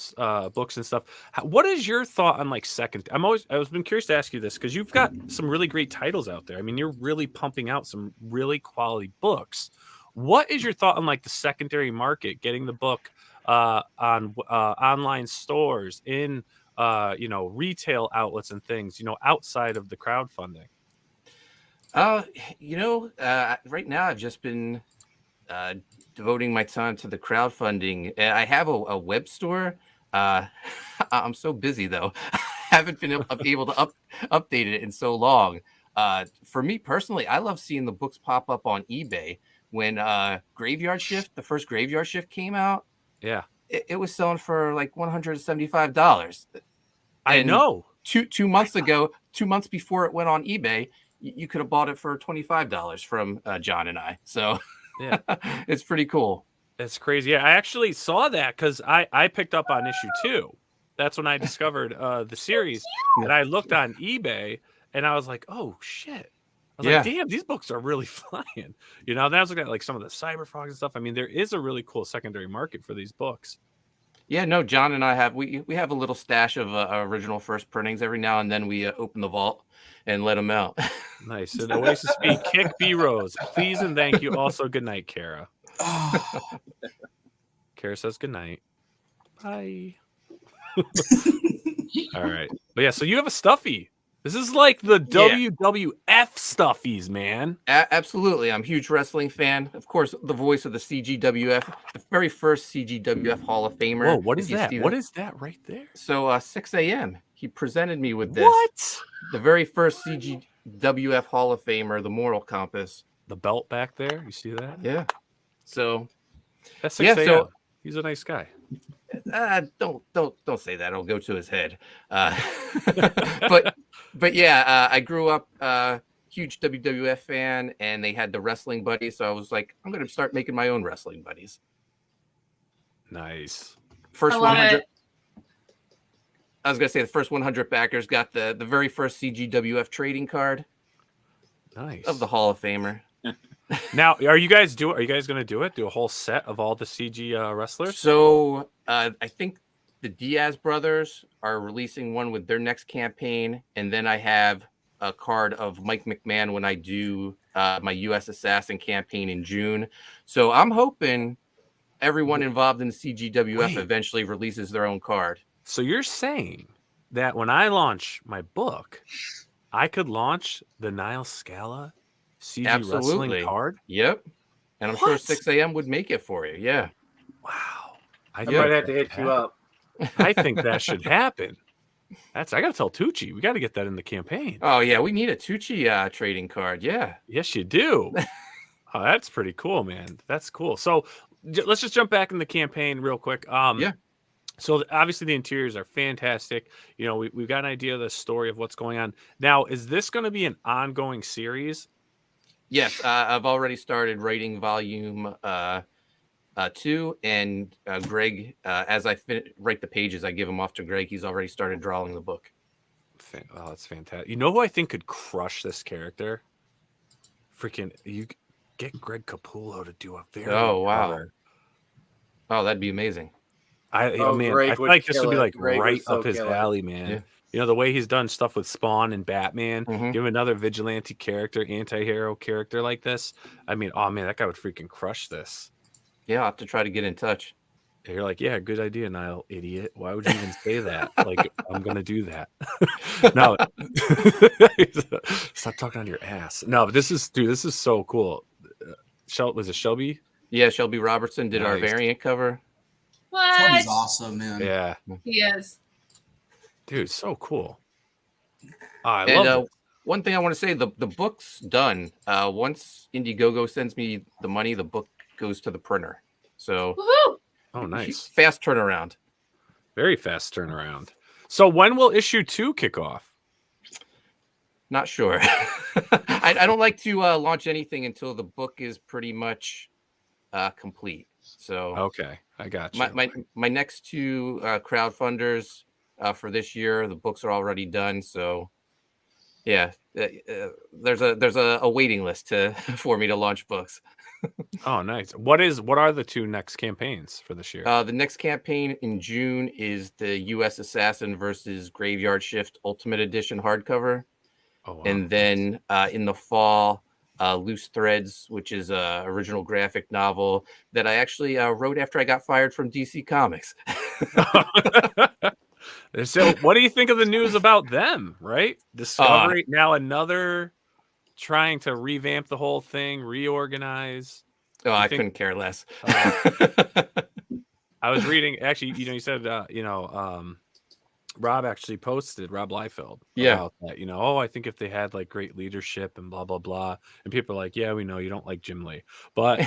books and stuff. What is your thought on like second? I was been curious to ask you this because you've got some really great titles out there. I mean, you're really pumping out some really quality books. What is your thought on like the secondary market, getting the book on online stores, in retail outlets and things, outside of the crowdfunding? Right now I've just been devoting my time to the crowdfunding. I have a web store. I'm so busy though. I haven't been able to update it in so long. For me personally, I love seeing the books pop up on eBay. When Graveyard Shift, the first Graveyard Shift came out, it was selling for like $175. I know. Two months ago, 2 months before it went on eBay, you could have bought it for $25 from John and I. So it's pretty cool. It's crazy. Yeah, I actually saw that because I picked up on issue 2. That's when I discovered the series, and I looked on eBay and I was like, oh shit. I was like, damn, these books are really flying. Then I was looking at like some of the Cyberfrogs and stuff. I mean, there is a really cool secondary market for these books. Yeah, no, John and I have we have a little stash of original first printings. Every now and then we open the vault and let them out. Nice. And Oasis B, Kick B Rose, please and thank you. Also, good night, Cara. Cara says good night. Bye. All right, but yeah, so you have a stuffy. This is like the WWF stuffies, man. Absolutely. I'm a huge wrestling fan. Of course, the voice of the CGWF, the very first CGWF Hall of Famer. Whoa, what is that? What is that right there? So 6 a.m. He presented me with this. What? The very first CGWF Hall of Famer, the Moral Compass. The belt back there. You see that? Yeah. So that's 6 a.m. So he's a nice guy. Don't say that. It'll go to his head. But yeah, I grew up huge WWF fan, and they had the wrestling buddies. So I was like, I'm going to start making my own wrestling buddies. Nice. First 100. I was going to say the first 100 backers got the very first CGWF trading card. Nice. Of the Hall of Famer. Now, are you guys going to do it? Do a whole set of all the CG wrestlers? So I think the Diaz brothers are releasing one with their next campaign, and then I have a card of Mike McMahon when I do my U.S. Assassin campaign in June. So I'm hoping everyone involved in the CGWF eventually releases their own card. So you're saying that when I launch my book, I could launch the Nile Scala CG wrestling card? Yep. And I'm sure 6 a.m. would make it for you. Yeah. Wow. I might have to hit you up. I think that should happen. I got to tell Tucci. We got to get that in the campaign. Oh, yeah. We need a Tucci trading card. Yeah. Yes, you do. Oh, that's pretty cool, man. That's cool. So let's just jump back in the campaign real quick. Yeah. So obviously the interiors are fantastic. We've got an idea of the story of what's going on. Now, is this going to be an ongoing series? Yes, I've already started writing volume 2, and Greg, as I write the pages, I give them off to Greg. He's already started drawing the book. that's fantastic. You know who I think could crush this character? Freaking you get Greg Capullo to do a very cover. Oh, that'd be amazing. I feel like this would be like right up his alley, man. Yeah. You know, the way he's done stuff with Spawn and Batman, give him another vigilante character, anti-hero character like this. I mean, oh man, that guy would freaking crush this. Yeah, I'll have to try to get in touch. You're like, yeah, good idea, Nile, idiot. Why would you even say that? Like, I'm gonna do that. No, stop talking on your ass. No, but this is so cool. Was it Shelby? Yeah, Shelby Robertson did our variant cover. What? Shelby's awesome, man. Yeah, he is. Dude, so cool. I love it. One thing I want to say, the book's done. Once Indiegogo sends me the money, the book goes to the printer. So, oh, nice. Fast turnaround. Very fast turnaround. So when will issue 2 kick off? Not sure. I don't like to launch anything until the book is pretty much complete. So okay, I got you. My next 2 crowdfunders for this year, the books are already done. So yeah, there's a waiting list for me to launch books. Oh, nice. What are the 2 next campaigns for this year? The next campaign in June is the U.S. Assassin versus Graveyard Shift Ultimate Edition hardcover. Oh, wow. And then in the fall, Loose Threads, which is an original graphic novel that I actually wrote after I got fired from DC Comics. So what do you think of the news about them, right? Discovery, now another trying to revamp the whole thing, reorganize. Oh, I couldn't care less. I was reading, actually, you said, Rob actually posted, Rob Liefeld, about that, I think if they had like great leadership and blah, blah, blah. And people are like, yeah, we know you don't like Jim Lee. But,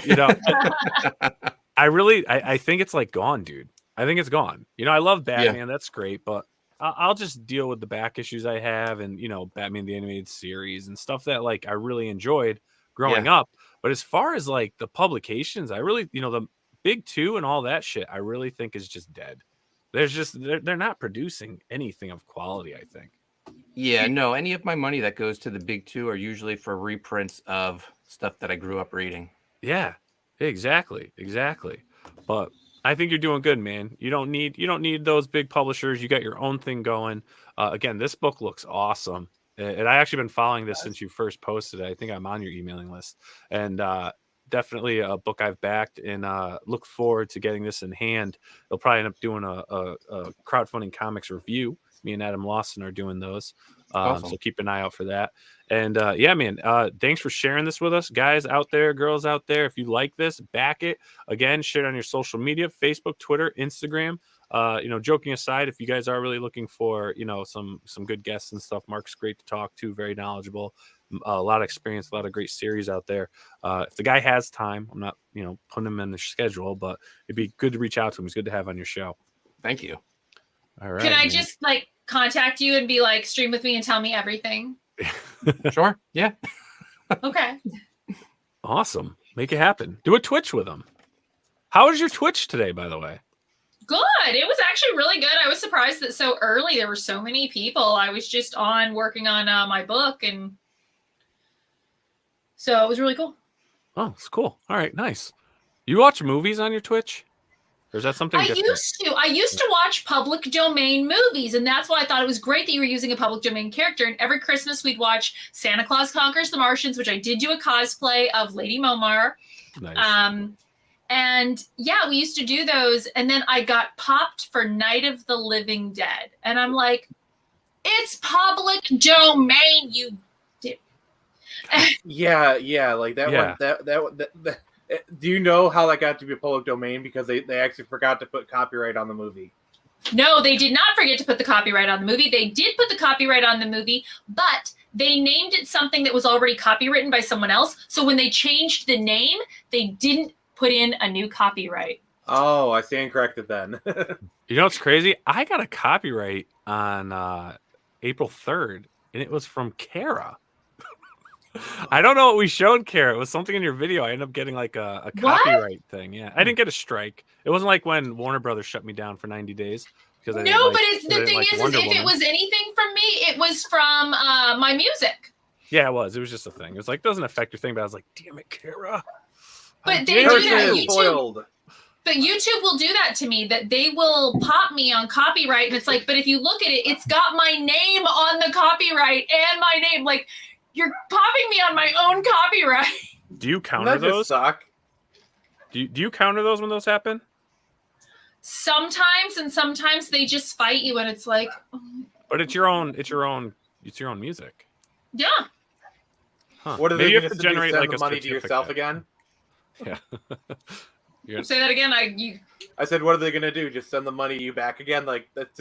I think it's like gone, dude. I think it's gone. I love Batman. Yeah. That's great. But I'll just deal with the back issues I have and, Batman the Animated Series and stuff that like I really enjoyed growing up. But as far as like the publications, I really, the big 2 and all that shit, I really think is just dead. They're not producing anything of quality, I think. Yeah, no, any of my money that goes to the big 2 are usually for reprints of stuff that I grew up reading. Yeah, exactly. But I think you're doing good, man. You don't need those big publishers. You got your own thing going. Again, this book looks awesome. And I actually been following this since you first posted it. I think I'm on your emailing list. And definitely a book I've backed and look forward to getting this in hand. They'll probably end up doing a crowdfunding comics review. Me and Adam Lawson are doing those. Awesome. So keep an eye out for that. And yeah, man, thanks for sharing this with us. Guys out there, girls out there, if you like this, back it. Again, share it on your social media, Facebook, Twitter, Instagram. Joking aside, if you guys are really looking for, some good guests and stuff, Mark's great to talk to, very knowledgeable, a lot of experience, a lot of great series out there. If the guy has time, I'm not, putting him in the schedule, but it'd be good to reach out to him. He's good to have on your show. Thank you. All right. Can I just like contact you and be like, stream with me and tell me everything? Sure. Yeah. Okay. Awesome. Make it happen. Do a Twitch with him. How was your Twitch today, by the way? Good. It was actually really good. I was surprised that so early there were so many people. I was just working on my book, and so it was really cool. Oh, it's cool. All right, nice. You watch movies on your Twitch? Or is that something different? I used to watch public domain movies, and that's why I thought it was great that you were using a public domain character. And every Christmas we'd watch Santa Claus Conquers the Martians, which I did do a cosplay of Lady Momar. Nice. And yeah, we used to do those. And then I got popped for Night of the Living Dead. And I'm like, it's public domain, you did. Yeah, like that one. That do you know how that got to be public domain? Because they actually forgot to put copyright on the movie. No, they did not forget to put the copyright on the movie. They did put the copyright on the movie, but they named it something that was already copywritten by someone else. So when they changed the name, they didn't put in a new copyright. Oh, I stand corrected then. You know what's crazy? I got a copyright on April 3rd, and it was from Cara. I don't know what we showed, Cara. It was something in your video. I ended up getting like a copyright thing. Yeah, I didn't get a strike. It wasn't like when Warner Brothers shut me down for 90 days because I didn't No, like, but it's the thing is Wonder if Woman. it was anything from me, it was from my music. Yeah, it was. It was just a thing. It was like doesn't affect your thing, but I was like, damn it, Cara. But they do that. YouTube. But YouTube will do that to me, that they will pop me on copyright. And it's like, but if you look at it, it's got my name on the copyright and my name. Like, you're popping me on my own copyright. Do you counter those? Suck. Do you counter those when those happen? Sometimes, and sometimes they just fight you, and it's like. But it's your own music. Yeah. Huh. What are Maybe they you going have to do? generate Send like the a money to yourself certificate. again? Yeah. Say that again. I said, what are they going to do? Just send the money to you back again? Like that's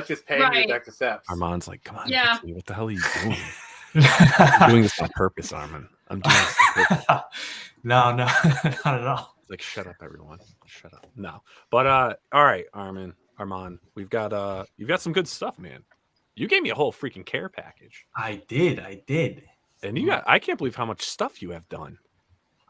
just paying you back to steps. Arman's like, come on, yeah. Dixie, what the hell are you doing? I'm doing this on purpose, Arman. I'm doing this on purpose. No, not at all. It's like, shut up, everyone. Shut up. No. But all right, Arman, you've got some good stuff, man. You gave me a whole freaking care package. I did. And I can't believe how much stuff you have done.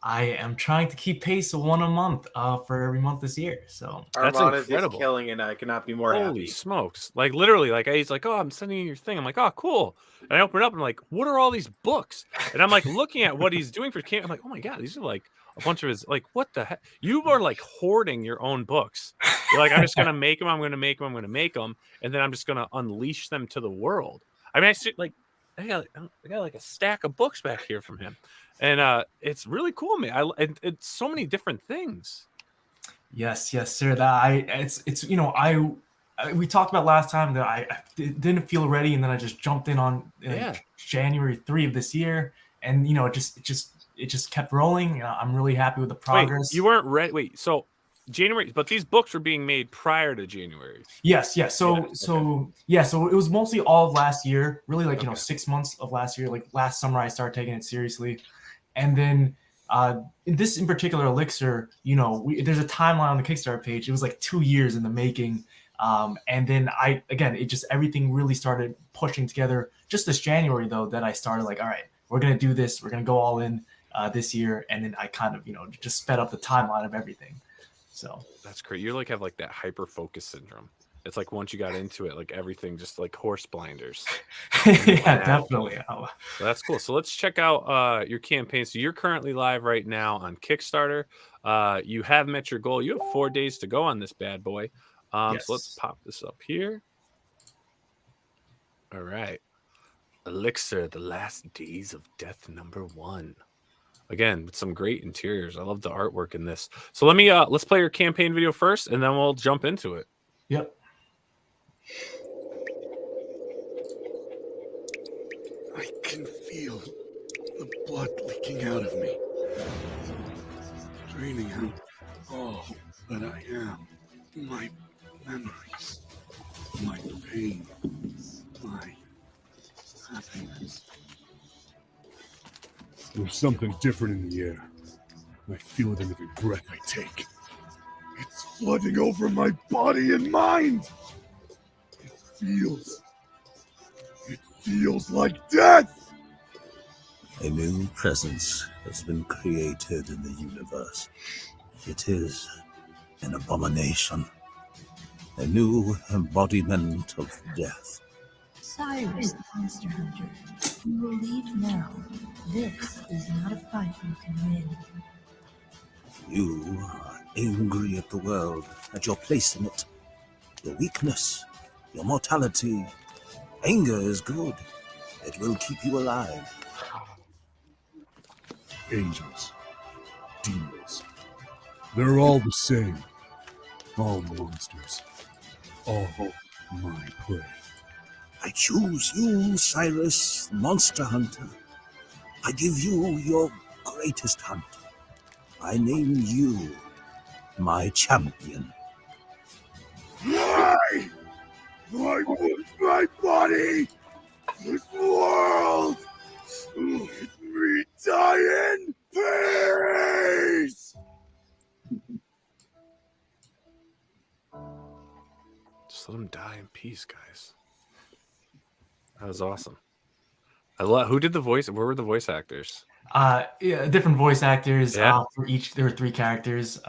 I am trying to keep pace of one a month for every month this year. So that's Arman is just killing it. I cannot be more happy. Holy smokes. Like literally, like he's like, oh, I'm sending you your thing. I'm like, oh, cool. And I open it up and I'm like, what are all these books? And I'm like looking at what he's doing for camp. I'm like, oh my God, these are like a bunch of his, like, what the heck? You are like hoarding your own books. You're like, I'm just going to make them. I'm going to make them. And then I'm just going to unleash them to the world. I mean, I got like a stack of books back here from him. And it's really cool, man. It's so many different things. Yes, sir. It's we talked about last time that I didn't feel ready, and then I just jumped in on January 3 of this year, and it just kept rolling. I'm really happy with the progress. Wait, you weren't ready. Wait, so January, but these books were being made prior to January. Yes. So it was mostly all of last year. Really, 6 months of last year. Like last summer, I started taking it seriously. And then in particular Elixir, there's a timeline on the Kickstarter page. It was like 2 years in the making. And then everything really started pushing together just this January, though, that I started like, all right, we're going to do this. We're going to go all in this year. And then I kind of, just sped up the timeline of everything. So that's great. You have like that hyper focus syndrome. It's like once you got into it, like everything just like horse blinders. Yeah, definitely. So that's cool. So let's check out your campaign. So you're currently live right now on Kickstarter. You have met your goal. You have 4 days to go on this bad boy. Yes. So let's pop this up here. All right. Elixir, The Last Days of Death #1. Again, with some great interiors. I love the artwork in this. So let's play your campaign video first, and then we'll jump into it. Yep. I can feel the blood leaking out of me, draining out all that I am. My memories, my pain, my happiness. There's something different in the air. I feel it in every breath I take. It's flooding over my body and mind. It feels like death. A new presence has been created in the universe. It is an abomination. A new embodiment of death. Cyrus, the monster hunter, you will leave now. This is not a fight you can win. You are angry at the world, at your place in it. Your weakness, your mortality. Anger is good. It will keep you alive. Angels, demons, they're all the same. All monsters. All my prey. I choose you, Cyrus, the monster hunter. I give you your greatest hunt. I name you my champion. Why? I want my body! This world! Let me die in peace! Just let him die in peace, guys. That was awesome. I love. Who did the voice? Where were the voice actors? Yeah, different voice actors. Yeah. For each, there were 3 characters.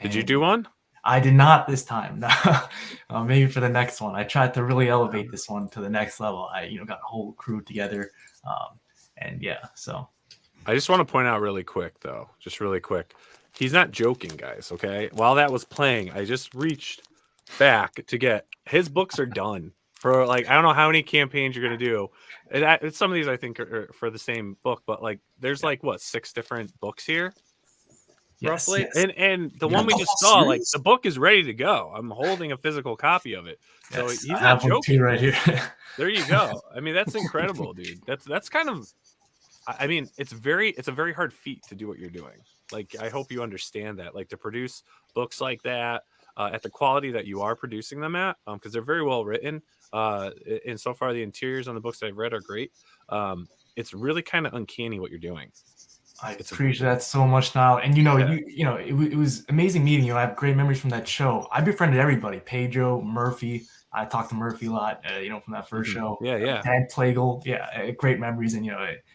Did you do one? I did not this time. No. Maybe for the next one. I tried to really elevate this one to the next level. I, got a whole crew together, and yeah. So I just want to point out really quick, though, just really quick. He's not joking, guys. Okay. While that was playing, I just reached back to get his books are done for like I don't know how many campaigns you're gonna do. Some of these I think are for the same book, but like there's like what 6 different books here. yes, Roughly, yes. and the You one got we the just whole saw, like series? the book is ready to go. I'm holding a physical copy of it, so Yes, he's I not have one joking. too right here. There you go. I mean, that's incredible, dude. That's kind of. I mean, it's a very hard feat to do what you're doing. Like, I hope you understand that. Like to produce books like that at the quality that you are producing them at, because they're very well written. And so far, the interiors on the books I've read are great. It's really kind of uncanny what you're doing. I appreciate that so much now. And it was amazing meeting you. I have great memories from that show. I befriended everybody. Pedro, Murphy. I talked to Murphy a lot, from that first show. Yeah. Dan Plagle. Yeah, great memories. And,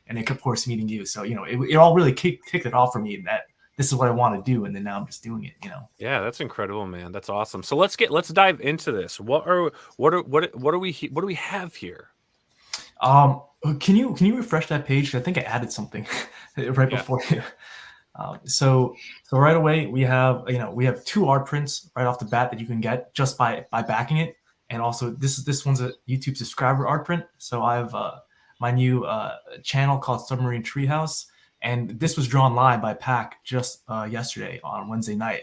and of course meeting you. So, it all really kicked it off for me that this is what I want to do. And then now I'm just doing it, Yeah, that's incredible, man. That's awesome. So let's dive into this. What do we have here? Can you refresh that page? I think I added something right before you. So right away we have 2 art prints right off the bat that you can get just by backing it, and also this one's a YouTube subscriber art print. So I have my new channel called Submarine Treehouse, and this was drawn live by Pac just yesterday on Wednesday night.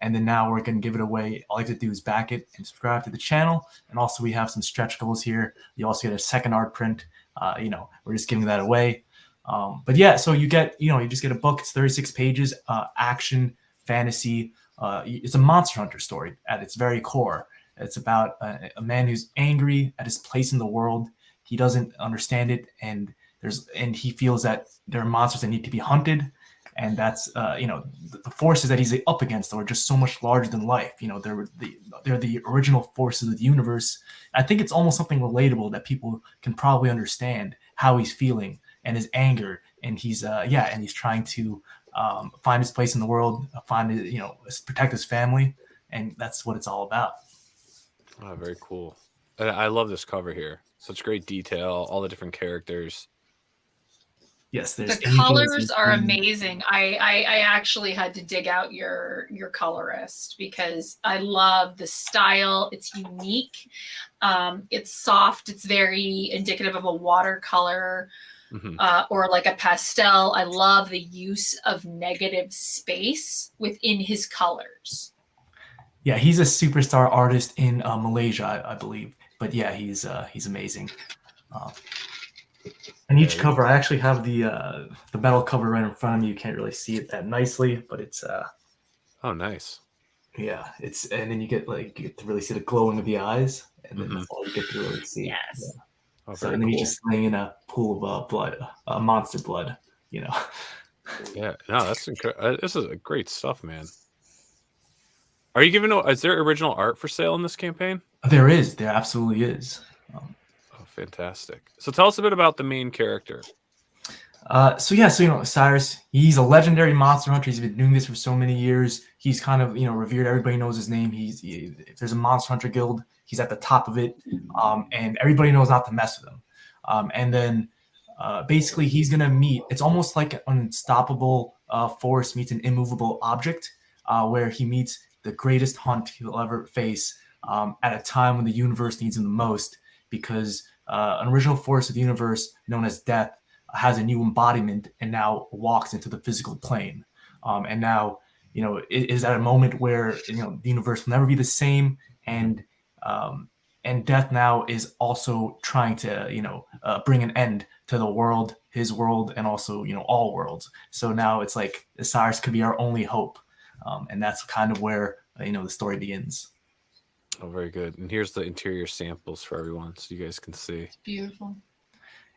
And then now we're going to give it away. All you have to do is back it and subscribe to the channel. And also we have some stretch goals here. You also get a second art print. We're just giving that away. But yeah, so you just get a book. It's 36 pages, action, fantasy. It's a monster hunter story at its very core. It's about a man who's angry at his place in the world. He doesn't understand it. And he feels that there are monsters that need to be hunted. And that's the forces that he's up against are just so much larger than life. They're the original forces of the universe. I think it's almost something relatable that people can probably understand how he's feeling and his anger. And he's trying to find his place in the world, protect his family, and that's what it's all about. Oh, very cool. I love this cover here. Such great detail. All the different characters. Yes, the colors are amazing. I actually had to dig out your colorist because I love the style. It's unique. It's soft. It's very indicative of a watercolor or like a pastel. I love the use of negative space within his colors. Yeah, he's a superstar artist in Malaysia, I believe. But yeah, he's amazing. And each cover, I actually have the metal cover right in front of me. You can't really see it that nicely, but it's oh, nice. Yeah, and then you get to really see the glowing of the eyes, and then that's all you get to really see. Yes. Yeah. Oh, so and then you're just laying in a pool of blood, monster blood. Yeah, no, that's incredible. This is great stuff, man. Are you giving? Is there original art for sale in this campaign? There is. There absolutely is. Fantastic. So tell us a bit about the main character. Cyrus, he's a legendary monster hunter. He's been doing this for so many years. He's kind of, revered. Everybody knows his name. If there's a monster hunter guild, he's at the top of it. And everybody knows not to mess with him. And then basically he's going to meet, it's almost like an unstoppable force meets an immovable object, where he meets the greatest hunt he'll ever face at a time when the universe needs him the most, because an original force of the universe known as death has a new embodiment and now walks into the physical plane. And now, it is at a moment where, the universe will never be the same. And death now is also trying to, bring an end to the world, his world, and also, all worlds. So now it's like Cyrus could be our only hope. And that's kind of where, the story begins. Oh, very good. And here's the interior samples for everyone, so you guys can see. Beautiful.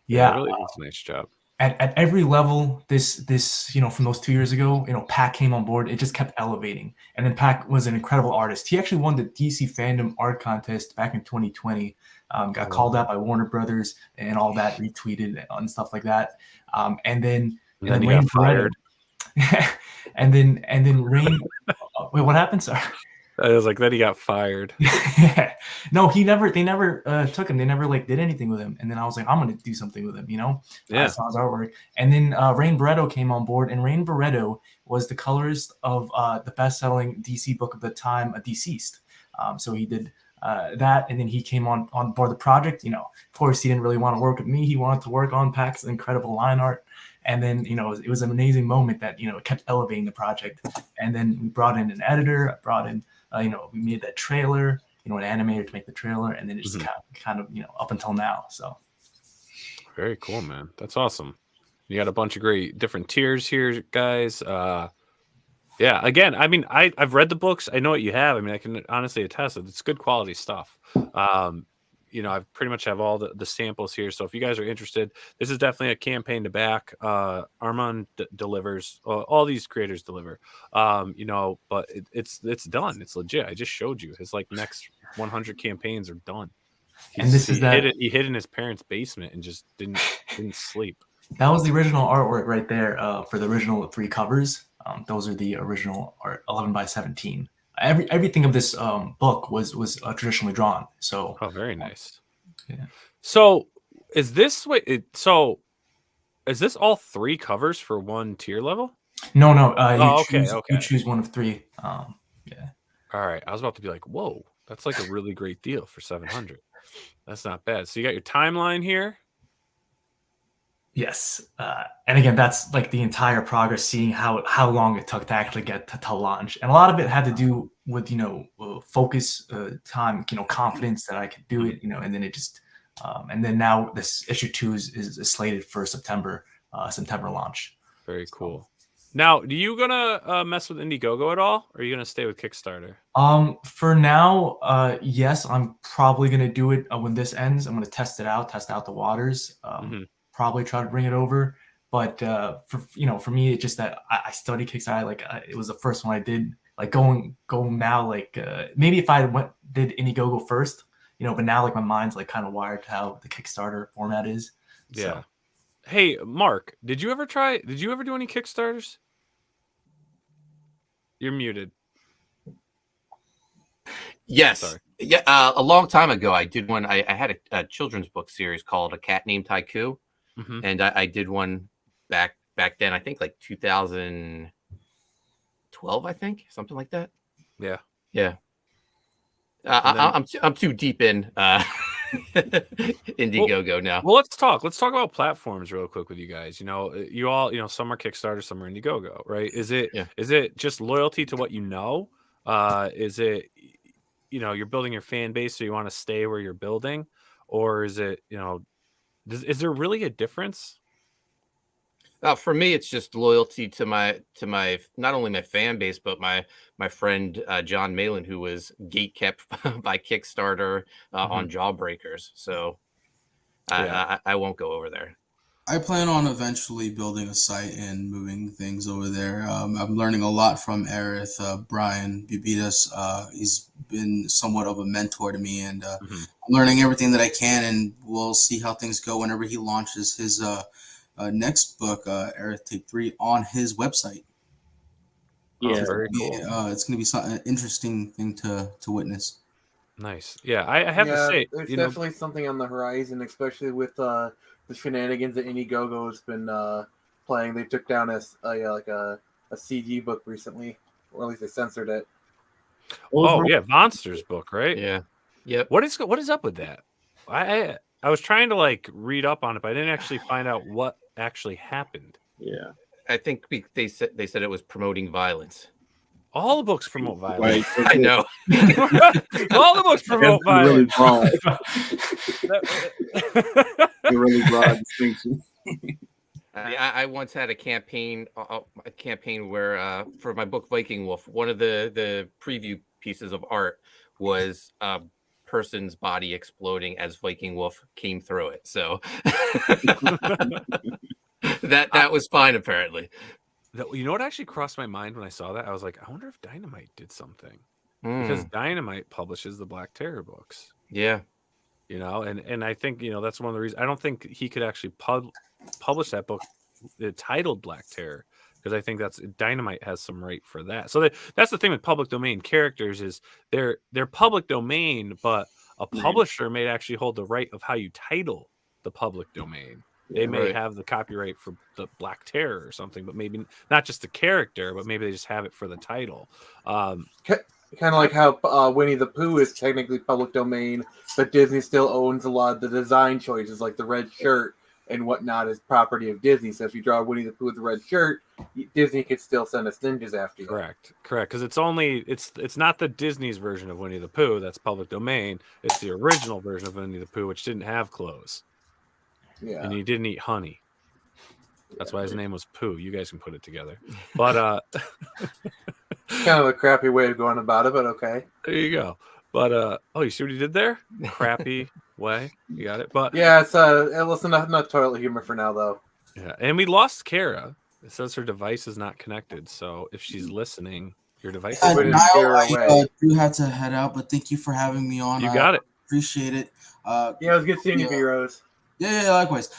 Yeah, really does a nice job. at every level, this from those 2 years ago, Pac came on board. It just kept elevating, and then Pac was an incredible artist. He actually won the DC Fandom Art Contest back in 2020. Got called out by Warner Brothers and all that, retweeted and stuff like that. And then he got fired. and then Rain. Wait, what happened? Sorry. I was like, then he got fired. No, they never took him. They never did anything with him. And then I was like, I'm going to do something with him, Yeah. I saw his artwork. And then Rain Barretto came on board, and Rain Barretto was the colorist of the best-selling DC book of the time, Deceased. So he did that, and then he came on board the project. Of course, he didn't really want to work with me. He wanted to work on Pac's incredible line art. And then, it was an amazing moment that, it kept elevating the project. And then we brought in an editor, we made that trailer, an animator to make the trailer, and then it just kind of, up until now. So very cool, man. That's awesome. You got a bunch of great different tiers here, guys. Yeah, again, I mean, I've read the books. I know what you have. I mean, I can honestly attest that it's good quality stuff. I pretty much have all the samples here. So if you guys are interested, this is definitely a campaign to back. Arman delivers. All these creators deliver. But it's done. It's legit. I just showed you his next 100 campaigns are done. He hid in his parents' basement and just didn't sleep. That was the original artwork right there for the original 3 covers. Those are the original art, 11 by 17. Everything of this book was traditionally drawn. So very nice. Yeah. So is this all 3 covers for one tier level? No. You choose one of 3. Yeah. All right. I was about to be like, whoa, that's a really great deal for 700. That's not bad. So you got your timeline here. Yes, and again, that's the entire progress, seeing how long it took to actually get to launch, and a lot of it had to do with focus, time, confidence that I could do it, and then it just, and then now this issue 2 is slated for September launch. Very cool. Now, do you gonna mess with Indiegogo at all, or are you gonna stay with Kickstarter? For now, yes, I'm probably gonna do it when this ends. I'm gonna test out the waters. Probably try to bring it over, but for me, it's just that I study Kickstarter. It was the first one I did. Going now, maybe if I did Indiegogo first, but now my mind's kind of wired to how the Kickstarter format is. Yeah. So. Hey, Mark, did you ever do any Kickstarters? You're muted. Yes. Sorry. Yeah. A long time ago, I did one. I had a children's book series called A Cat Named Haiku. And I did one back then, I think 2012, I think, something like that. Yeah. I'm too deep in Indiegogo now. Well, let's talk about platforms real quick with you guys. You all, some are Kickstarter, some are Indiegogo, right? Is it just loyalty to what you know? Is it you're building your fan base, so you want to stay where you're building, or is it is there really a difference? For me, it's just loyalty to my not only my fan base, but my friend John Malin, who was gatekept by Kickstarter on Jawbreakers. So I won't go over there. I plan on eventually building a site and moving things over there. I'm learning a lot from Aerith, Brian Bubitas. He's been somewhat of a mentor to me, and I'm learning everything that I can, and we'll see how things go whenever he launches his next book, Aerith Take 3, on his website. Yeah, very cool. It's going to be an interesting thing to witness. Nice. Yeah, I have to say, there's definitely something on the horizon, especially with the shenanigans that Indiegogo has been playing. They took down a CG book recently, or at least they censored it. Oh yeah, Monsters book, right? Yeah. Yep. What is up with that? I was trying to read up on it, but I didn't actually find out what actually happened. Yeah. I think they said it was promoting violence. All the books promote violence. I know. All the books promote violence. A really broad distinction. I once had a campaign where for my book Viking Wolf, one of the preview pieces of art was a person's body exploding as Viking Wolf came through it. So that was fine apparently. You know what actually crossed my mind when I saw that? I was like, I wonder if Dynamite did something. Because Dynamite publishes the Black Terror books. Yeah. You know, and I think, you know, that's one of the reasons I don't think he could actually publish that book titled Black Terror, because I think that's Dynamite has some right for that. So that's the thing with public domain characters is they're public domain, but a publisher may actually hold the right of how you title the public domain. They may have the copyright for the Black Terror or something, but maybe not just the character, but maybe they just have it for the title. Kind of like how Winnie the Pooh is technically public domain, but Disney still owns a lot of the design choices, like the red shirt and whatnot is property of Disney. So if you draw Winnie the Pooh with the red shirt, Disney could still send us ninjas after you. Correct. Because it's not the Disney's version of Winnie the Pooh that's public domain. It's the original version of Winnie the Pooh, which didn't have clothes. Yeah. And he didn't eat honey. That's why his name was Pooh. You guys can put it together. But kind of a crappy way of going about it, but okay. There you go. But you see what he did there? Crappy way. You got it. But yeah, it's listen, not toilet humor for now though. Yeah, and we lost Cara. It says her device is not connected. So if she's listening, your device is Niall, I do have to head out, but thank you for having me on. You got it. Appreciate it. Yeah, it was good seeing you, B-Rose. Yeah, likewise.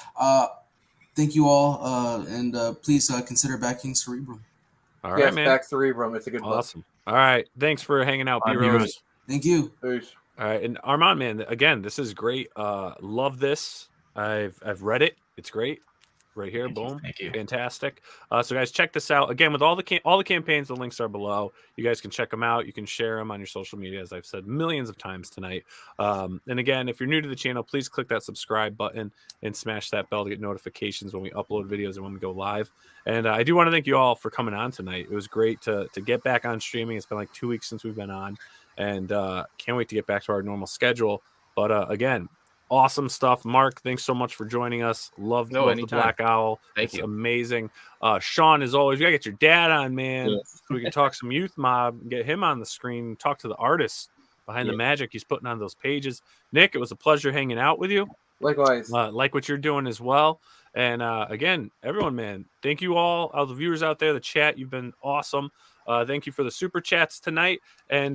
Thank you all, and please consider backing Cerebrum. All right, man. Back Cerebrum. It's a good book. Awesome. All right. Thanks for hanging out, B-Rose. Thank you. Peace. All right. And Arman, man, again, this is great. Love this. I've read it. It's great. Right here. Boom. Thank you. Fantastic. So guys, check this out. Again, with all the campaigns, the links are below. You guys can check them out. You can share them on your social media, as I've said millions of times tonight. And again, if you're new to the channel, please click that subscribe button and smash that bell to get notifications when we upload videos and when we go live. And I do want to thank you all for coming on tonight. It was great to get back on streaming. It's been like 2 weeks since we've been on, and can't wait to get back to our normal schedule. But again, awesome stuff. Mark, thanks so much for joining us. Love the Black Owl. Thank you. Amazing. Sean, as always, we gotta get your dad on, man. Yes. So we can talk some Youth Mob and get him on the screen, talk to the artists behind the magic he's putting on those pages. Nick, it was a pleasure hanging out with you. Likewise. Like what you're doing as well. And again, everyone, man, thank you all the viewers out there, the chat. You've been awesome. Thank you for the super chats tonight. And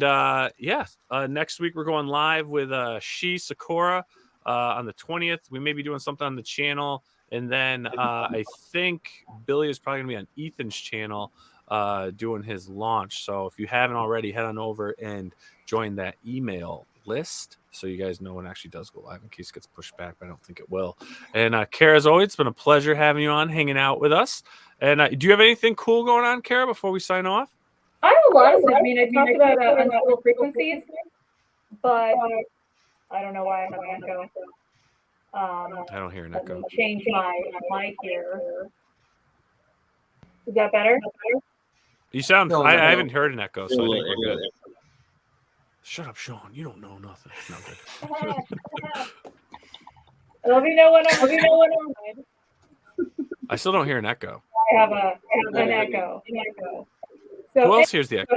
next week we're going live with Sakura. On the 20th, we may be doing something on the channel, and then I think Billy is probably gonna be on Ethan's channel doing his launch. So if you haven't already, head on over and join that email list so you guys know when it actually does go live, in case it gets pushed back, but I don't think it will. And Cara, as always, it's been a pleasure having you on, hanging out with us. And do you have anything cool going on, Cara, before we sign off? I have a lot of stuff. I mean, I talked about unstable frequencies, but I don't know why I have an echo. I don't hear an echo. Change my mic here. Is that better? You sound. I haven't heard an echo, so I think we're good. Shut up, Sean. You don't know nothing. No, Let me know when I'm. I still don't hear an echo. I have an echo. So who else hears the echo?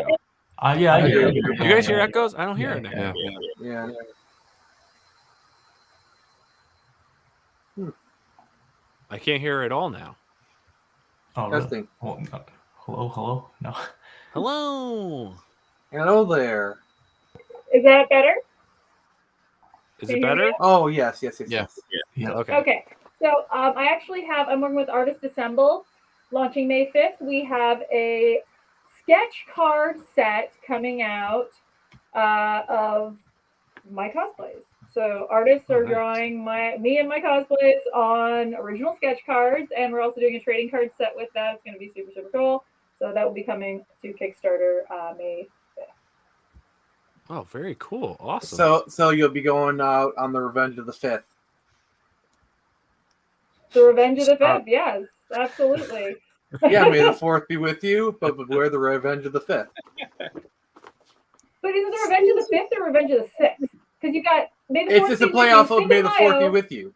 Yeah, I hear. You guys hear echoes? I don't hear an echo. Yeah. I can't hear it all now. Oh, Testing. Really? Hello? No. Hello there. Is that better? Is it better? Oh, yes. Yeah. Okay. So I'm working with Artist Assemble, launching May 5th. We have a sketch card set coming out of my cosplays. So artists are drawing me and my cosplays on original sketch cards, and we're also doing a trading card set with that. It's going to be super, super cool. So that will be coming to Kickstarter May 5th. Oh, very cool. Awesome. So you'll be going out on the Revenge of the 5th. The Revenge of the 5th, yes, absolutely. Yeah, may the 4th be with you, but beware the Revenge of the 5th. But is it the Revenge of the 5th or Revenge of the 6th? Because you got May the 4th. It's just a playoff of May the 4th be with you.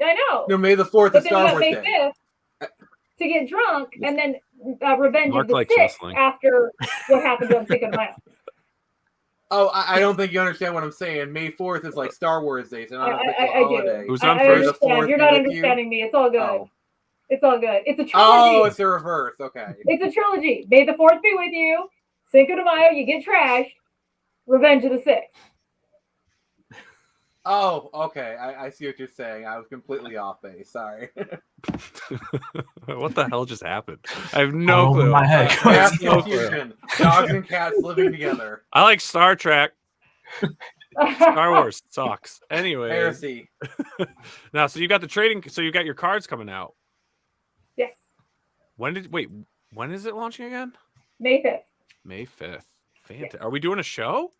I know. No, May the 4th is Star Wars May Day. 5th to get drunk, and then Revenge Mark of the likes 6th wrestling. after what happened on Cinco de Mayo. Oh, I don't think you understand what I'm saying. May 4th is like Star Wars Day, so not a I holiday. do. Who's I on first? understand. You're not understanding me. It's all good. Oh. It's all good. It's a trilogy. Oh, it's the reverse. Okay. It's a trilogy. May the Fourth be with you. Cinco de Mayo, you get trashed. Revenge of the Sixth. Oh, okay. I see what you're saying. I was completely off base. Sorry. What the hell just happened? I have no clue. My head. Confusion. Dogs and cats living together. I like Star Trek. Star Wars sucks. Anyway. Heresy. Now, so you got the trading. So you got your cards coming out. Yes. When is it launching again? May 5th. May 5th. Fantastic. Are we doing a show?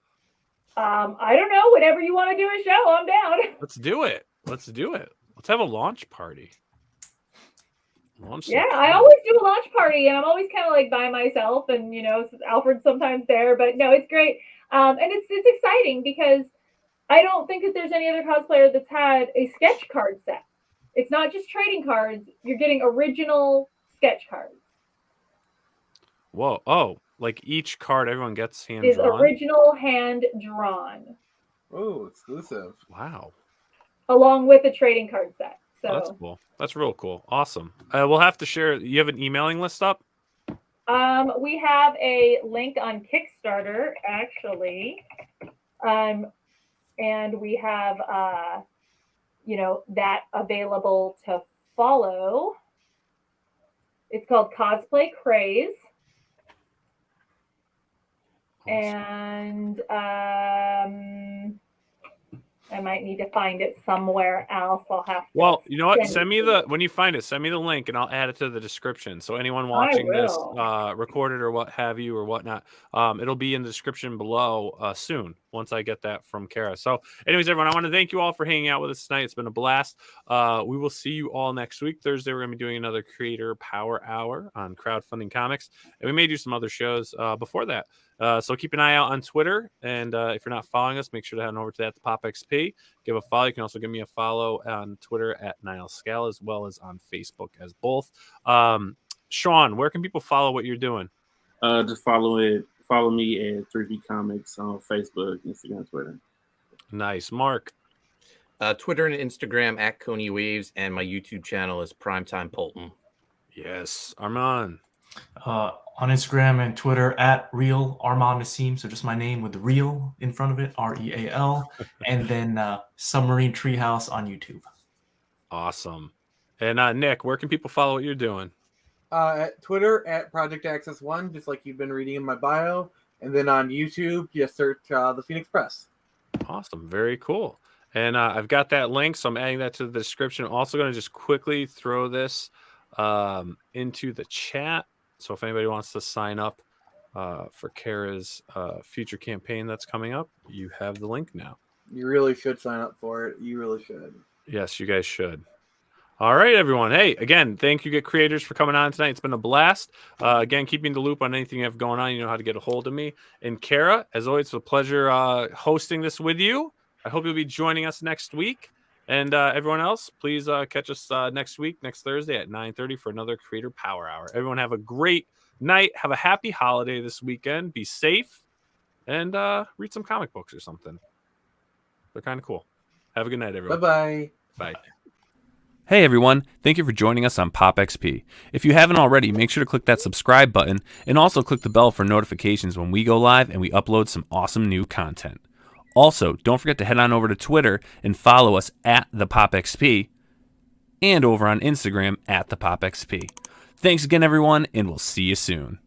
I don't know. Whatever you want to do a show, I'm down. Let's do it. Let's have a launch party. I always do a launch party, and I'm always kind of like by myself, and Alfred's sometimes there, but no, it's great. And it's exciting because I don't think that there's any other cosplayer that's had a sketch card set. It's not just trading cards. You're getting original sketch cards. Whoa. Oh, like each card everyone gets hand is drawn? original hand drawn. Oh, exclusive. Wow. Along with a trading card set. So that's cool. That's real cool. Awesome. We'll have to share. You have an emailing list up? We have a link on Kickstarter, actually. And we have that available to follow. It's called Cosplay Craze. And I might need to find it somewhere else. I'll have to. Well, you know what? When you find it, send me the link and I'll add it to the description. So anyone watching this recorded or what have you or whatnot, it'll be in the description below soon once I get that from Cara. So anyways, everyone, I want to thank you all for hanging out with us tonight. It's been a blast. We will see you all next week. Thursday, we're going to be doing another Creator Power Hour on Crowdfunding Comics. And we may do some other shows before that. So keep an eye out on Twitter. And if you're not following us, make sure to head over to that Pop XP. Give a follow. You can also give me a follow on Twitter at Nile Scala, as well as on Facebook as both. Sean, where can people follow what you're doing? Just follow me at 3B Comics on Facebook, Instagram, Twitter. Nice. Mark? Twitter and Instagram at Coney Waves, and my YouTube channel is Primetime Poulton. Yes. Arman? On Instagram and Twitter at Real Arman Nasim. So just my name with Real in front of it, REAL. And then Submarine Treehouse on YouTube. Awesome. And Nick, where can people follow what you're doing? At Twitter at Project Access 1, just like you've been reading in my bio. And then on YouTube, just search the Phoenix Press. Awesome. Very cool. And I've got that link, so I'm adding that to the description. I'm also going to just quickly throw this into the chat. So if anybody wants to sign up for Cara's future campaign that's coming up, you have the link now. You really should sign up for it. You really should. Yes, you guys should. All right, everyone. Hey, again, thank you, Get Creators, for coming on tonight. It's been a blast. Again, keep me in the loop on anything you have going on. You know how to get a hold of me. And Cara, as always, it's a pleasure hosting this with you. I hope you'll be joining us next week. And everyone else, please catch us next week, next Thursday at 9:30 for another Creator Power Hour. Everyone have a great night. Have a happy holiday this weekend. Be safe and read some comic books or something. They're kind of cool. Have a good night, everyone. Bye-bye. Bye. Hey, everyone. Thank you for joining us on Pop XP. If you haven't already, make sure to click that subscribe button and also click the bell for notifications when we go live and we upload some awesome new content. Also, don't forget to head on over to Twitter and follow us at the Pop XP and over on Instagram at the Pop XP. Thanks again, everyone, and we'll see you soon.